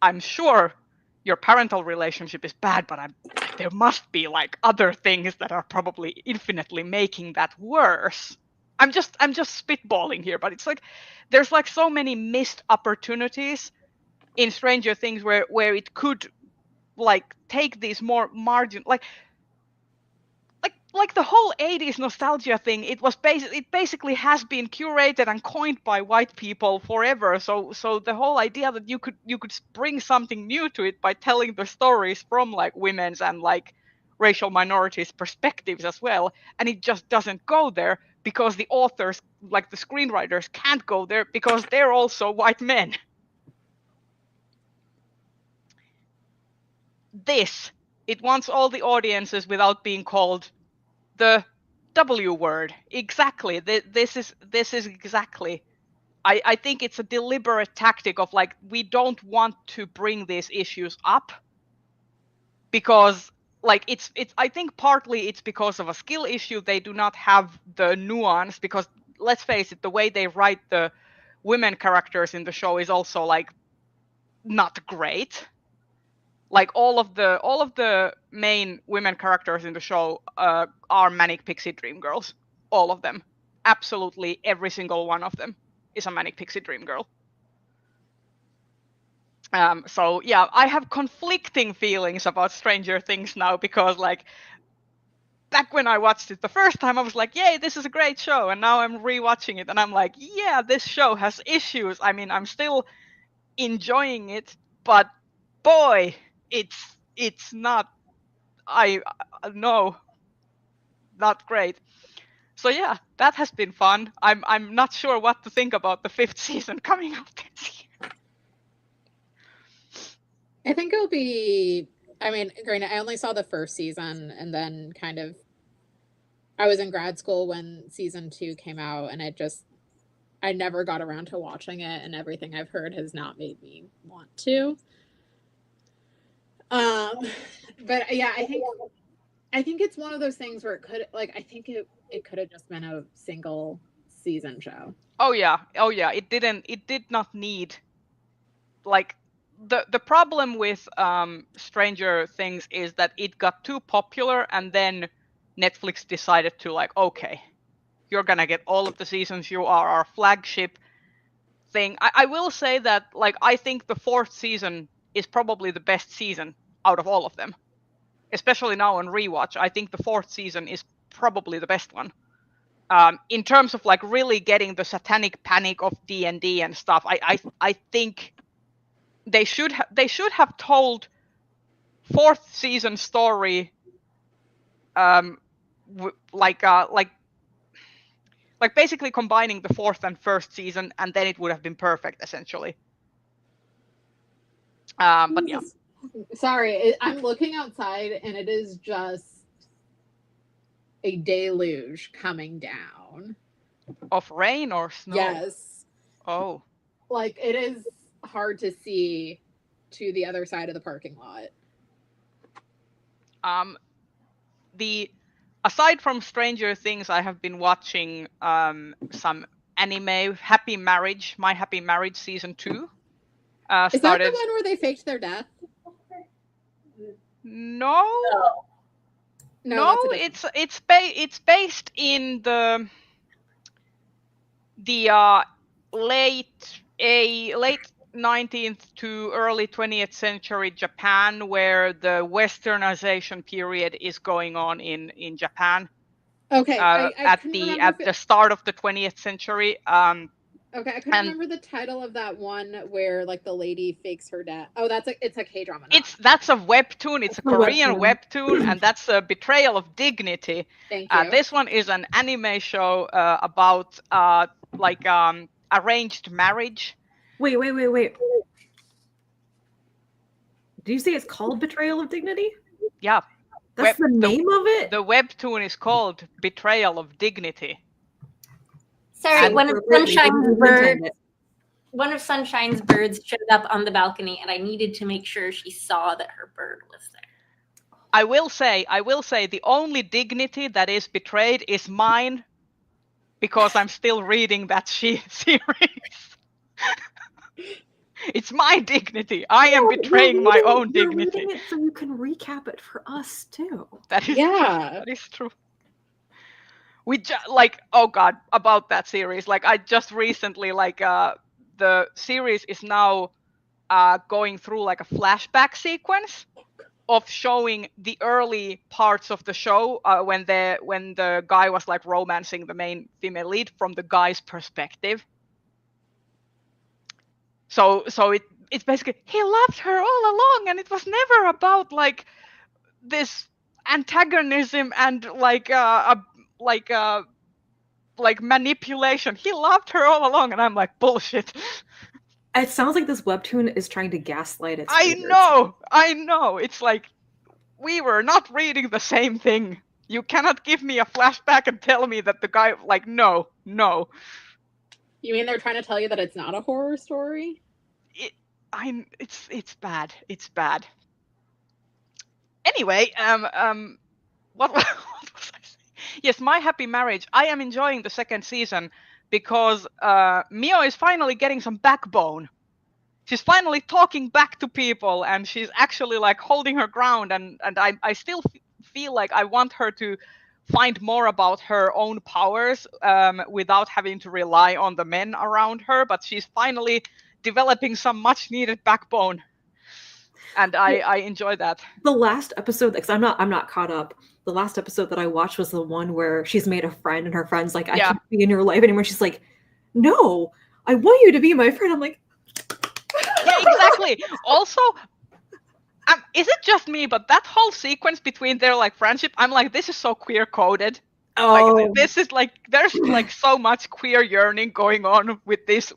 I'm sure your parental relationship is bad, but there must be like other things that are probably infinitely making that worse. I'm just spitballing here, but it's like there's like so many missed opportunities in Stranger Things where it could like take these more margin like the whole 80s nostalgia thing. It basically has been curated and coined by white people forever. So the whole idea that you could bring something new to it by telling the stories from like women's and like racial minorities perspectives as well, and it just doesn't go there because the authors, like the screenwriters, can't go there because they're also white men. It wants all the audiences without being called the W word. Exactly. This is exactly. I think it's a deliberate tactic of like, we don't want to bring these issues up because like it's I think partly it's because of a skill issue. They do not have the nuance, because let's face it, the way they write the women characters in the show is also like not great. Like all of the main women characters in the show are manic pixie dream girls. All of them, absolutely every single one of them is a manic pixie dream girl. So yeah, I have conflicting feelings about Stranger Things now, because like back when I watched it the first time, I was like, yay, this is a great show, and now I'm rewatching it and I'm like, yeah, this show has issues. I mean, I'm still enjoying it, but boy, it's not. No, not great. So yeah, that has been fun. I'm not sure what to think about the fifth season coming up this year. I think it'll be. I mean, granted, I only saw the first season, and then kind of, I was in grad school when season 2 came out, and I never got around to watching it, and everything I've heard has not made me want to. But yeah, I think it's one of those things where it could, like, I think it could have just been a single season show. Oh yeah. It did not need, like, the problem with Stranger Things is that it got too popular, and then Netflix decided to like, okay, you're gonna get all of the seasons. You are our flagship thing. I will say that like I think the 4th season is probably the best season out of all of them. Especially now on rewatch, I think the 4th season is probably the best one. In terms of like really getting the satanic panic of D&D and stuff, I think they should have told 4th season story like basically combining the 4th and 1st season, and then it would have been perfect essentially. But yeah. Sorry, I'm looking outside and it is just a deluge coming down. Of rain or snow? Yes. Oh. Like, it is hard to see to the other side of the parking lot. Aside from Stranger Things, I have been watching some anime. Happy Marriage, My Happy Marriage season 2. Is that the one where they faked their death? No, it's based in the late 19th to early 20th century Japan, where the westernization period is going on in Japan. Okay, at the start of the 20th century. Okay, I couldn't remember the title of that one where like the lady fakes her death. Oh, it's a K-drama. That's a webtoon. It's a Korean webtoon, and that's a Betrayal of Dignity. Thank you. This one is an anime show about arranged marriage. Wait. Do you say it's called Betrayal of Dignity? Yeah. That's the name of it? The webtoon is called Betrayal of Dignity. Sorry, one of Sunshine's birds showed up on the balcony, and I needed to make sure she saw that her bird was there. I will say, the only dignity that is betrayed is mine, because I'm still reading that series. It's my dignity. I am betraying my own dignity. Reading it so you can recap it for us too. That is that is true. Oh god, about that series. Like I just recently the series is now going through like a flashback sequence of showing the early parts of the show when the guy was like romancing the main female lead from the guy's perspective. So it's basically he loved her all along, and it was never about like this antagonism and like manipulation. He loved her all along, and I'm like, bullshit. It sounds like this webtoon is trying to gaslight its readers. I know. It's like we were not reading the same thing. You cannot give me a flashback and tell me that the guy like no. You mean they're trying to tell you that it's not a horror story? It's bad. It's bad. Anyway, what was I saying? Yes, My Happy Marriage. I am enjoying the 2nd season because Mio is finally getting some backbone. She's finally talking back to people, and she's actually like holding her ground. And I still feel like I want her to find more about her own powers without having to rely on the men around her. But she's finally developing some much needed backbone, and I enjoy that. The last episode, because I'm not caught up. The last episode that I watched was the one where she's made a friend, and her friend's like, I can't be in your life anymore. She's like, no, I want you to be my friend. I'm like, yeah, exactly. Also, is it just me, but that whole sequence between their like friendship, I'm like, this is so queer coded. Oh, like, this is like there's like so much queer yearning going on with these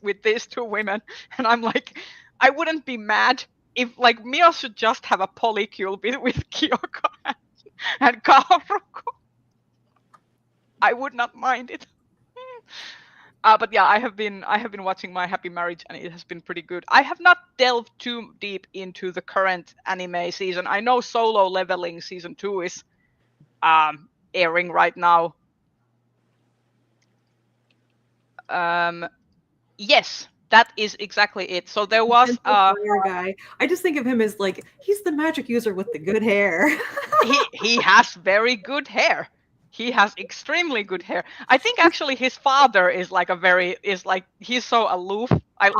2 women, and I'm like, I wouldn't be mad if like Mio should just have a polycule with Kyoko and Kaoruko. I would not mind it. But yeah, I have been watching My Happy Marriage, and it has been pretty good. I have not delved too deep into the current anime season. I know Solo Leveling season 2 is airing right now. Yes, that is exactly it. So there was guy. I just think of him as like he's the magic user with the good hair. he has very good hair. He has extremely good hair. I think actually his father is like he's so aloof. I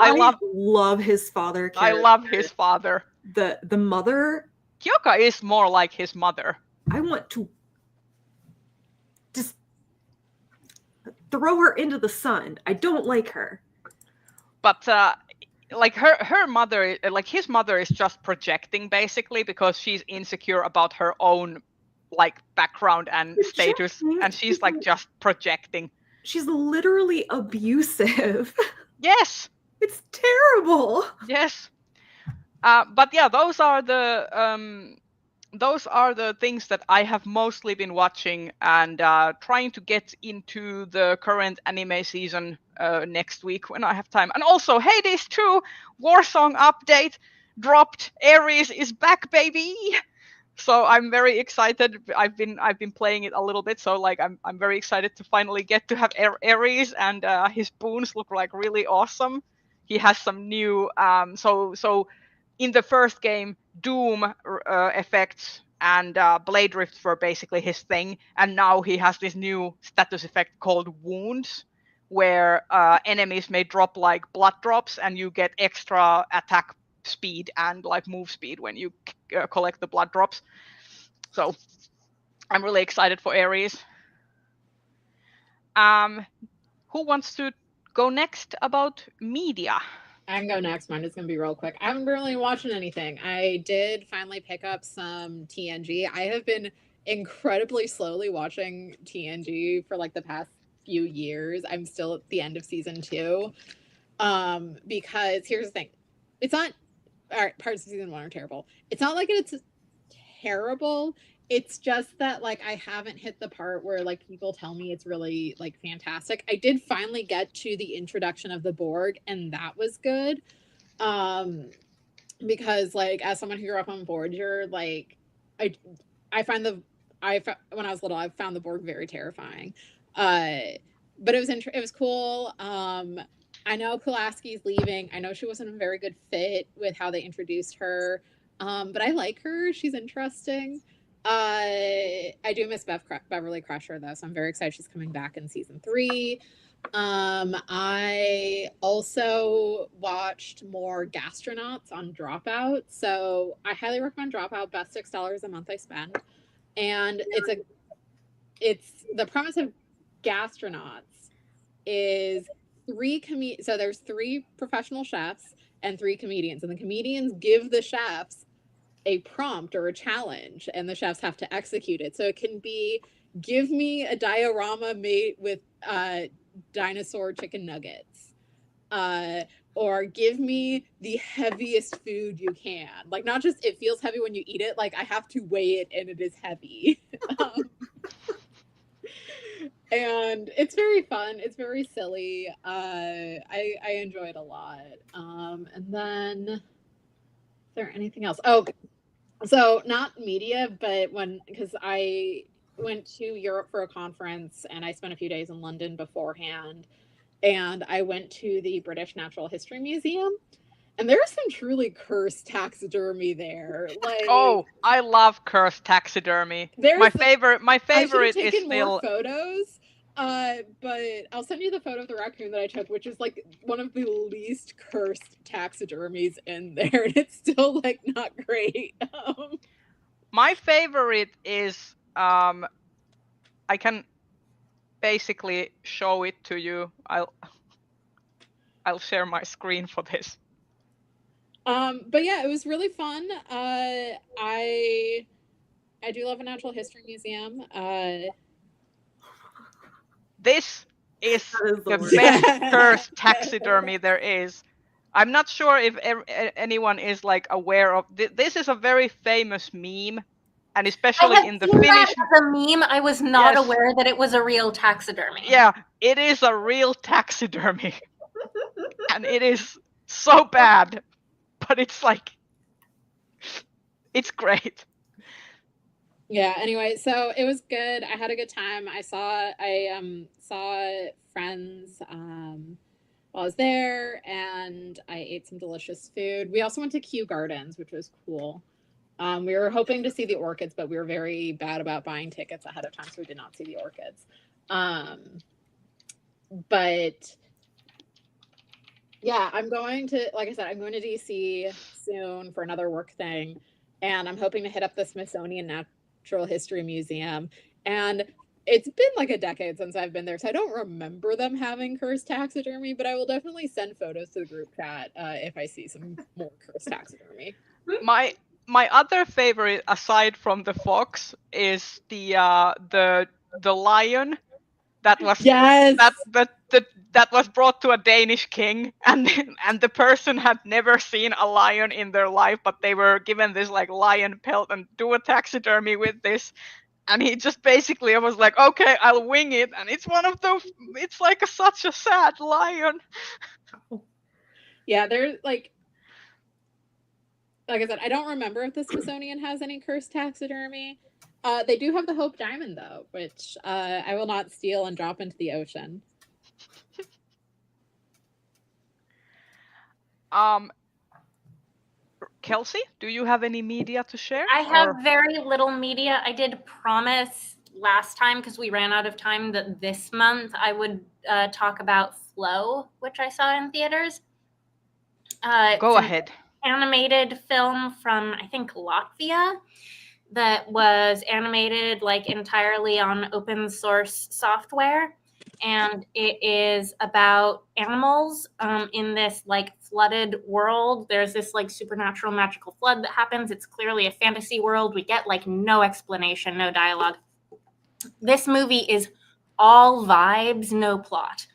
love his father character. I love his father. The mother, Kyoka is more like his mother. I want to just throw her into the sun. I don't like her. But like her mother, like his mother is just projecting basically because she's insecure about her own like background and status, and she's like just projecting. She's literally abusive. Yes. It's terrible. Yes. But yeah, those are the things that I have mostly been watching and trying to get into the current anime season next week when I have time. And also, Hades 2 Warsong update dropped. Ares is back, baby. So I'm very excited. I've been playing it a little bit, so like I'm very excited to finally get to have Ares, and his boons look like really awesome. He has some new so in the first game, Doom effects and Blade Rifts were basically his thing, and now he has this new status effect called Wounds, where enemies may drop like blood drops, and you get extra attack speed and like move speed when you collect the blood drops. So I'm really excited for Ares. Who wants to go next about media? I can go next. Mine is going to be real quick. I haven't really watching anything. I did finally pick up some TNG. I have been incredibly slowly watching TNG for like the past few years. I'm still at the end of season 2. Because here's the thing. It's not, all right, parts of season 1 are terrible. It's not like it's terrible. It's just that like I haven't hit the part where like people tell me it's really like fantastic. I did finally get to the introduction of the Borg, and that was good. Because like as someone who grew up on Voyager, like when I was little, I found the Borg very terrifying. But it was cool. I know Pulaski's leaving. I know she wasn't a very good fit with how they introduced her. But I like her. She's interesting. I do miss Beverly Crusher though, so I'm very excited she's coming back in season 3. I also watched more Gastronauts on Dropout, so I highly recommend Dropout. Best $6 a month I spend, and it's the premise of Gastronauts is so there's 3 professional chefs and 3 comedians, and the comedians give the chefs a prompt or a challenge, and the chefs have to execute it. So it can be, give me a diorama made with dinosaur chicken nuggets, or give me the heaviest food you can. Like, not just it feels heavy when you eat it, like I have to weigh it and it is heavy. And it's very fun. It's very silly. I enjoy it a lot. And then, is there anything else? Oh, so not media, but because I went to Europe for a conference and I spent a few days in London beforehand, and I went to the British Natural History Museum, and there's some truly cursed taxidermy there. Like, oh, I love cursed taxidermy. My favorite is still more photos. But I'll send you the photo of the raccoon that I took, which is like one of the least cursed taxidermies in there, and it's still like not great. My favorite is I can basically show it to you. I'll share my screen for this. But yeah, it was really fun. I do love a natural history museum. This is the best cursed taxidermy there is. I'm not sure if anyone is like aware of this. Is a very famous meme, and especially in the Finnish. The meme, I was not aware that it was a real taxidermy. Yeah, it is a real taxidermy, and it is so bad, but it's like, it's great. Yeah, anyway, so it was good. I had a good time. I saw friends while I was there, and I ate some delicious food. We also went to Kew Gardens, which was cool. We were hoping to see the orchids, but we were very bad about buying tickets ahead of time, so we did not see the orchids. But yeah, I'm going to, like I said, I'm going to DC soon for another work thing, and I'm hoping to hit up the Smithsonian Natural History Museum. And it's been like a decade since I've been there, so I don't remember them having cursed taxidermy, but I will definitely send photos to the group chat if I see some more cursed taxidermy. My other favorite, aside from the fox, is the lion that was that was brought to a Danish king, and the person had never seen a lion in their life, but they were given this like lion pelt and do a taxidermy with this. And he just basically was like, okay, I'll wing it. And it's one of those, it's like such a sad lion. Yeah, there's like I said, I don't remember if the Smithsonian has any cursed taxidermy. They do have the Hope Diamond, though, which I will not steal and drop into the ocean. Kelsey, do you have any media to share? I have very little media. I did promise last time, because we ran out of time, that this month I would talk about Flow, which I saw in theaters. Go ahead. Animated film from, I think, Latvia, that was animated like entirely on open source software. And it is about animals in this like flooded world. There's this like supernatural magical flood that happens. It's clearly a fantasy world. We get like no explanation, no dialogue. This movie is all vibes, no plot.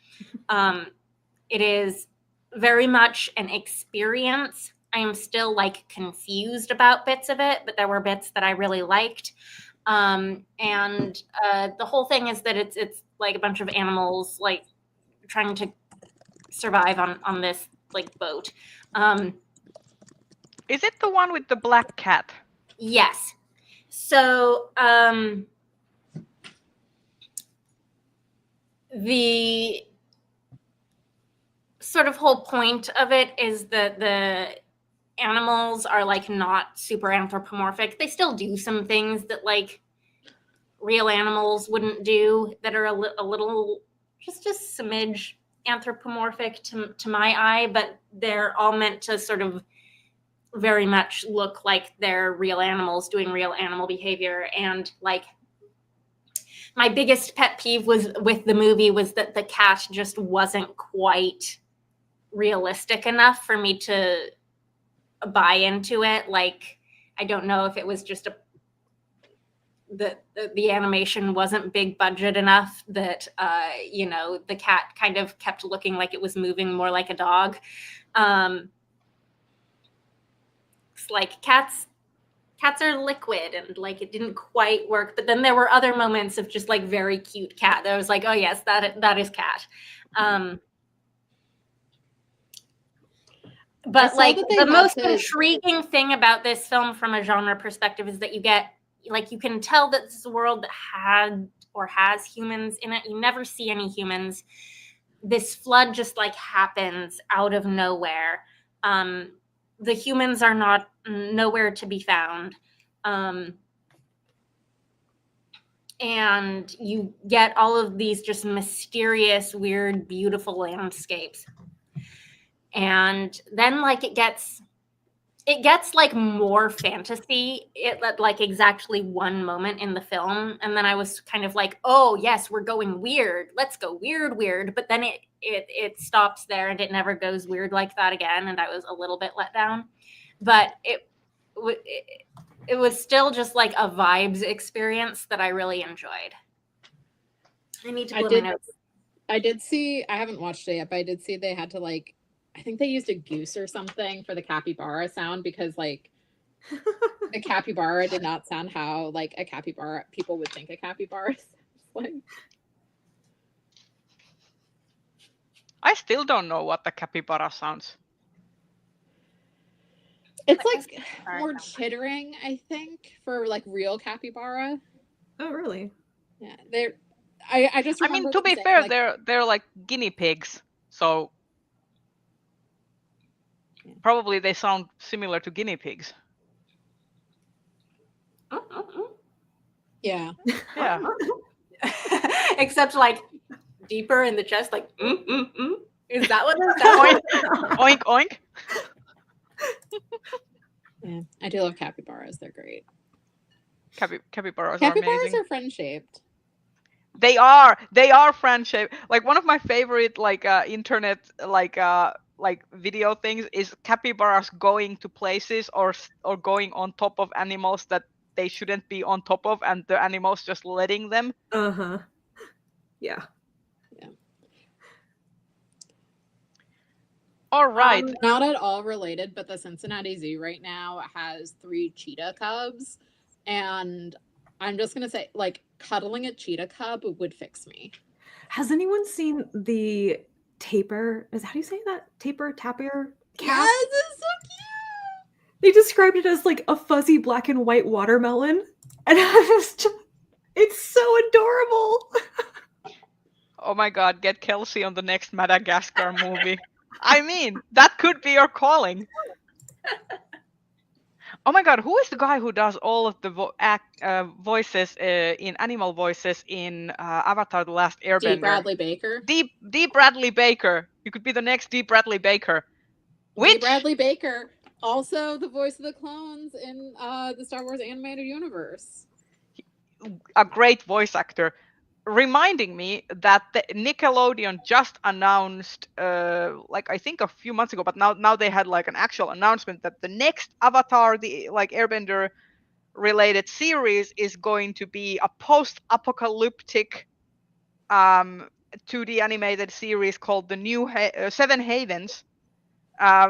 It is very much an experience. I am still like confused about bits of it, but there were bits that I really liked. And the whole thing is that it's like a bunch of animals like trying to survive on this like boat. Is it the one with the black cat? Yes. So the sort of whole point of it is that the animals are like not super anthropomorphic. They still do some things that like real animals wouldn't do, that are a little just a smidge anthropomorphic to my eye, but they're all meant to sort of very much look like they're real animals doing real animal behavior. And like my biggest pet peeve was with the movie was that the cat just wasn't quite realistic enough for me to buy into it. Like, I don't know if it was just the animation wasn't big budget enough that you know, the cat kind of kept looking like it was moving more like a dog. It's like cats are liquid, and like it didn't quite work. But then there were other moments of just like very cute cat that I was like, oh yes, that is cat. But like the most intriguing thing about this film from a genre perspective is that you get, like, you can tell that this is a world that had or has humans in it. You never see any humans. This flood just like happens out of nowhere. The humans are not nowhere to be found. And you get all of these just mysterious, weird, beautiful landscapes. And then like it gets like more fantasy at like exactly one moment in the film. And then I was kind of like, oh yes, we're going weird. Let's go weird. But then it stops there and it never goes weird like that again. And I was a little bit let down. But it was still just like a vibes experience that I really enjoyed. I need to pull my notes. I did see, I haven't watched it yet, but I did see they had to like, I think they used a goose or something for the capybara sound, because like a capybara did not sound how like a capybara people would think a capybara sounds like. I still don't know what the capybara sounds. It's like more chittering, I think, for like real capybara. Oh, really? Yeah, they're. I just. I mean, to be fair, like, they're like guinea pigs, so probably they sound similar to guinea pigs. Yeah. Yeah. Except like deeper in the chest, like Is that what that Oink oink. Yeah, I do love capybaras. They're great. Capybaras are Capybaras amazing. are friend-shaped. They are friend-shaped. Like one of my favorite internet like video things is capybaras going to places or going on top of animals that they shouldn't be on top of, and the animals just letting them. Yeah. All right. Not at all related, but the Cincinnati Zoo right now has 3 cheetah cubs, and I'm just gonna say, like, cuddling a cheetah cub would fix me. Has anyone seen the tapir? How do you say that? Tapir cat? Yes, it's so cute. They described it as like a fuzzy black and white watermelon, and I was just, it's so adorable. Oh my God! Get Kelsey on the next Madagascar movie. I mean, that could be your calling. Oh my God, who is the guy who does all of the voices in animal voices in Avatar: The Last Airbender? D. Bradley Baker. D. Bradley Baker. You could be the next D. Bradley Baker. D. Bradley Baker, also the voice of the clones in the Star Wars animated universe. A great voice actor. Reminding me that the Nickelodeon just announced, like I think a few months ago, but now they had like an actual announcement that the next Avatar, the like Airbender related series, is going to be a post-apocalyptic 2D animated series called the New Seven Havens,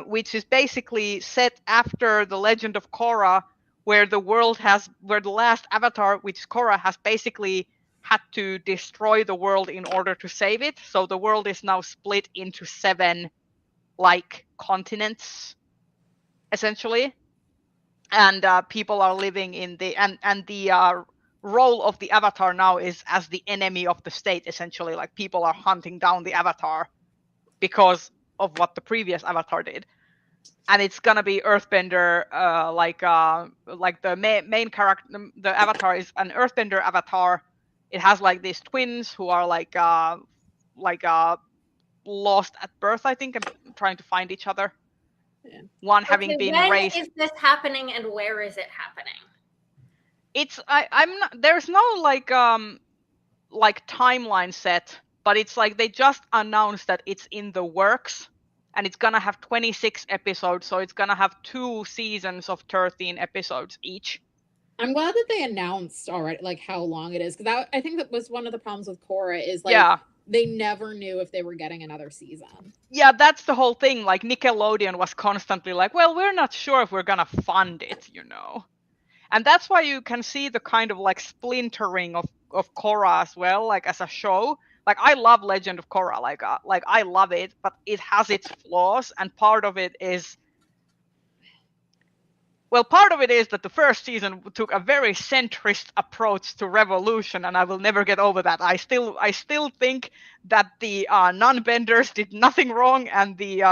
which is basically set after the Legend of Korra, where the last Avatar, which is Korra, has basically had to destroy the world in order to save it. So the world is now split into 7 like continents, essentially, and people are living in the and the role of the Avatar now is as the enemy of the state, essentially. Like people are hunting down the Avatar because of what the previous Avatar did. And it's gonna be Earthbender, like the main character. The Avatar is an Earthbender Avatar. It has like these twins who are like lost at birth, I think, and trying to find each other. Yeah. One having been raised. When is this happening, and where is it happening? It's I'm not. There's no like timeline set, but it's like they just announced that it's in the works. And it's gonna have 26 episodes, so it's gonna have 2 seasons of 13 episodes each. I'm glad that they announced already, like, how long it is, because I think that was one of the problems with Korra is like they never knew if they were getting another season. Yeah, that's the whole thing. Like Nickelodeon was constantly like, well, we're not sure if we're gonna fund it, you know. And that's why you can see the kind of like splintering of Korra as well, like as a show. Like I love Legend of Korra, like I love it, but it has its flaws, and part of it is that the first season took a very centrist approach to Revolution, and I will never get over that. I still think that the non-benders did nothing wrong, and the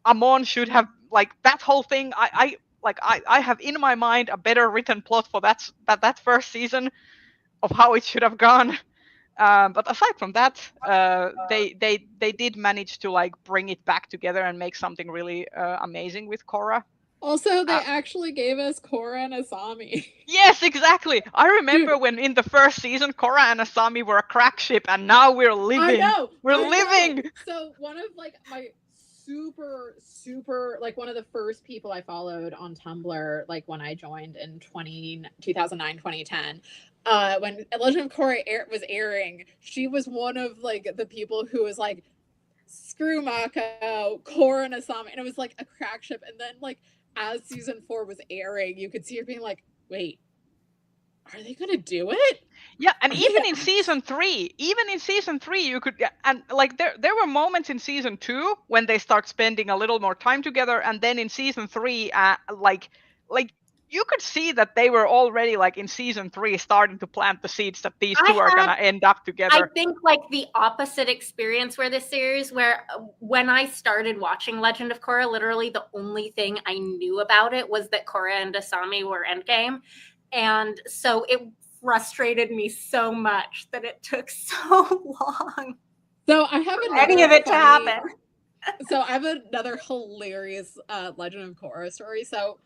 Amon should have, like, that whole thing. I have in my mind a better written plot for that first season of how it should have gone. But aside from that, they did manage to like bring it back together and make something really amazing with Korra. Also, they actually gave us Korra and Asami. Yes, exactly. I remember when in the first season, Korra and Asami were a crack ship, and now we're living. I know. We're living. So one of like my super like one of the first people I followed on Tumblr, like when I joined in 2009, 2010, when Legend of Korra was airing, she was one of like the people who was like, screw Mako, Korra and Asami, and it was like a crack ship. And then like as season 4 was airing, you could see her being like, wait, are they gonna do it? Yeah, and even in season 3, you could, and like there were moments in season 2 when they start spending a little more time together, and then in season 3, like you could see that they were already like in season 3 starting to plant the seeds that these two are gonna end up together. I think like the opposite experience where this series, where when I started watching Legend of Korra, literally the only thing I knew about it was that Korra and Asami were endgame. And so it frustrated me so much that it took so long. So I have any of it to happen. So I have another hilarious Legend of Korra story. So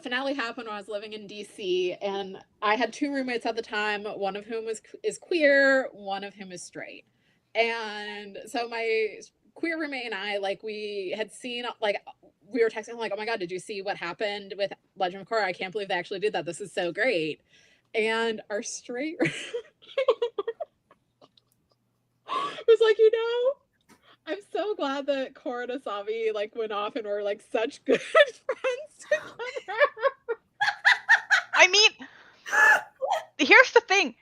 finale happened when I was living in DC, and I had 2 roommates at the time, one of whom is queer, one of whom is straight. And so my queer roommate and I, like, we had seen, like, we were texting, like, oh my god, did you see what happened with Legend of Korra? I can't believe they actually did that. This is so great. And our straight was like, you know, I'm so glad that Korra and Asami like went off and were like such good friends together. I mean, here's the thing,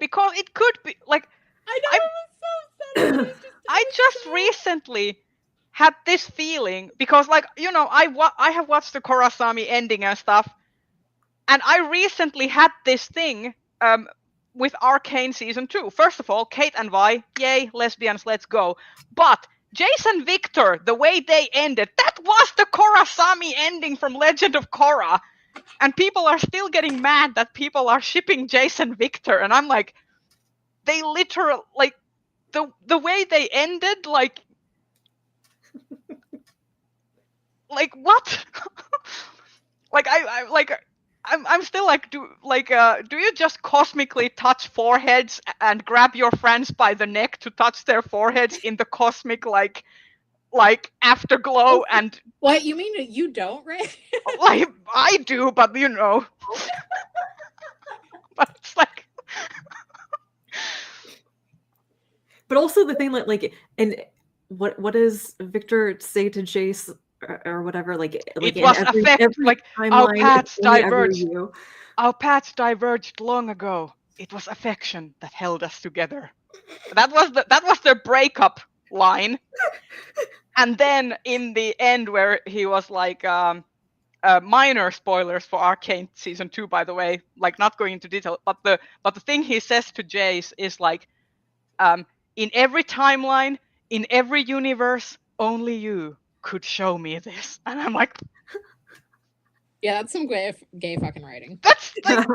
because it could be like, I know, it was so sad. I just recently had this feeling, because like, you know, I have watched the Korra Asami ending and stuff, and I recently had this thing with Arcane season 2. First of all, Kate and Vi, yay, lesbians, let's go. But Jace and Victor, the way they ended, that was the Korra Asami ending from Legend of Korra. And people are still getting mad that people are shipping Jace and Victor. And I'm like, they literally, like, the way they ended, like what? Like, I'm still like, do you just cosmically touch foreheads and grab your friends by the neck to touch their foreheads in the cosmic like afterglow? And what, you mean you don't, Ray? Like, I do, but you know. But it's like, but also the thing like, and what does Victor say to Jace or whatever? Like it was every like our paths diverged. Our paths diverged long ago. It was affection that held us together. That was their breakup line. And then in the end, where he was like, minor spoilers for Arcane season 2, by the way, like not going into detail, but the thing he says to Jace is like, in every timeline, in every universe, only you could show me this. And I'm like, yeah, that's some gay fucking writing. That's like,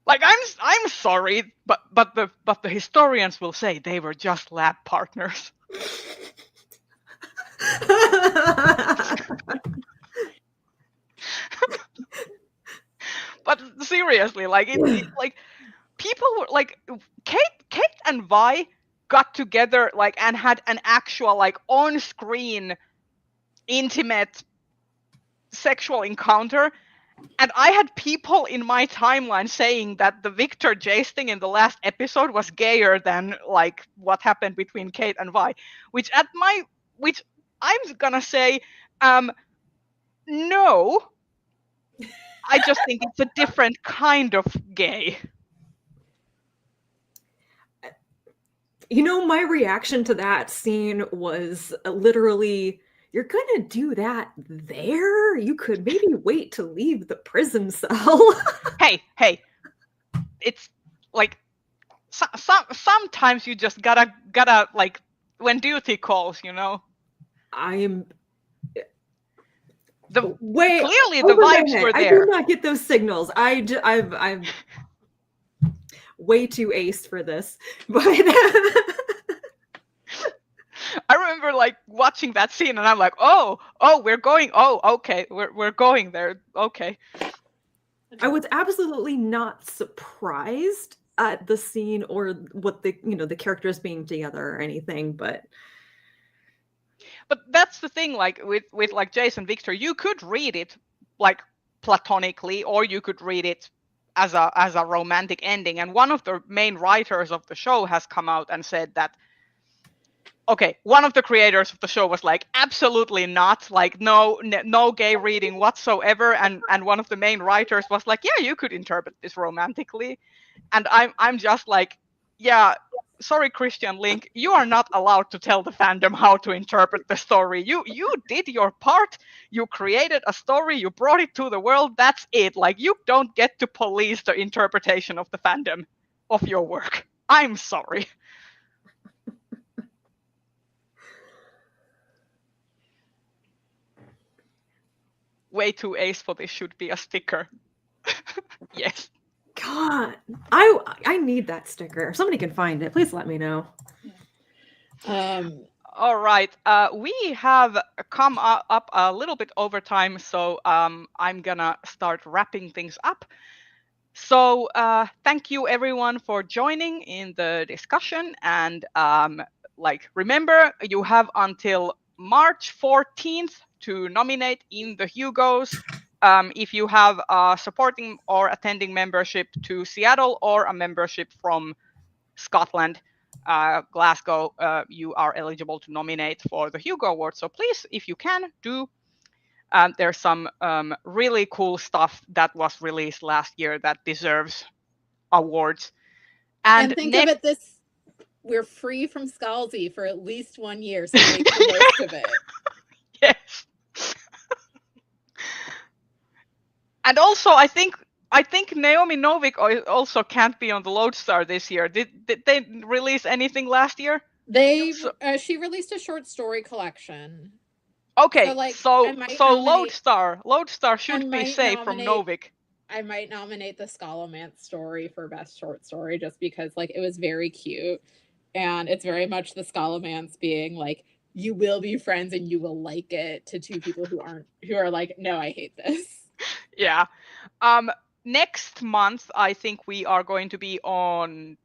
like I'm sorry, but the historians will say they were just lab partners. But seriously, like it like people were like, Kate and Vi got together like and had an actual like on-screen intimate sexual encounter, and I had people in my timeline saying that the Victor Jace thing in the last episode was gayer than like what happened between Kate and Vi, which I'm gonna say, no. I just think it's a different kind of gay. You know, my reaction to that scene was literally, you're gonna do that there? You could maybe wait to leave the prison cell. Hey, it's like sometimes you just gotta like, when duty calls, you know. Clearly the vibes were there. I do not get those signals. I'm way too aced for this, but I remember like watching that scene and I'm like, oh, we're going. Oh, okay, we're going there. Okay. I was absolutely not surprised at the scene or what the characters being together or anything, but that's the thing, like with like Jace and Victor, you could read it like platonically, or you could read it as a romantic ending. And one of the main writers of the show has come out and said that, okay, one of the creators of the show was like, absolutely not, like no gay reading whatsoever, and one of the main writers was like, yeah, you could interpret this romantically. And I'm just like, yeah, sorry, Christian Link, you are not allowed to tell the fandom how to interpret the story. You did your part. You created a story. You brought it to the world. That's it. Like, you don't get to police the interpretation of the fandom of your work. I'm sorry. Way too ace for this should be a sticker. Yes. God, I need that sticker. If somebody can find it, please let me know. All right. We have come up a little bit over time, so I'm gonna start wrapping things up. So thank you everyone for joining in the discussion, and remember, you have until March 14th to nominate in the Hugos. If you have a supporting or attending membership to Seattle or a membership from Scotland, Glasgow, you are eligible to nominate for the Hugo Award. So please, if you can, do. There's some really cool stuff that was released last year that deserves awards. And think of it this: we're free from Scalzi for at least 1 year, so make the most of it. Yes. And also, I think Naomi Novik also can't be on the Lodestar this year. Did they release anything last year? She released a short story collection. Okay, so Lodestar should be safe from Novik. I might nominate the Scalomance story for best short story, just because it was very cute, and it's very much the Scalomance being like, you will be friends and you will like it, to two people who are like, no, I hate this. Yeah. Next month, I think we are going to be on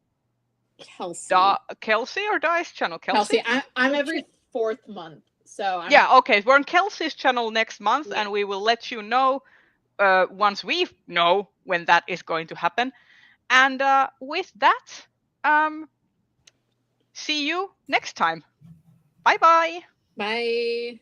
Kelsey or Dice channel. Kelsey. I'm every 4th month, so okay. We're on Kelsey's channel next month, and we will let you know once we know when that is going to happen. And with that, see you next time. Bye-bye. Bye.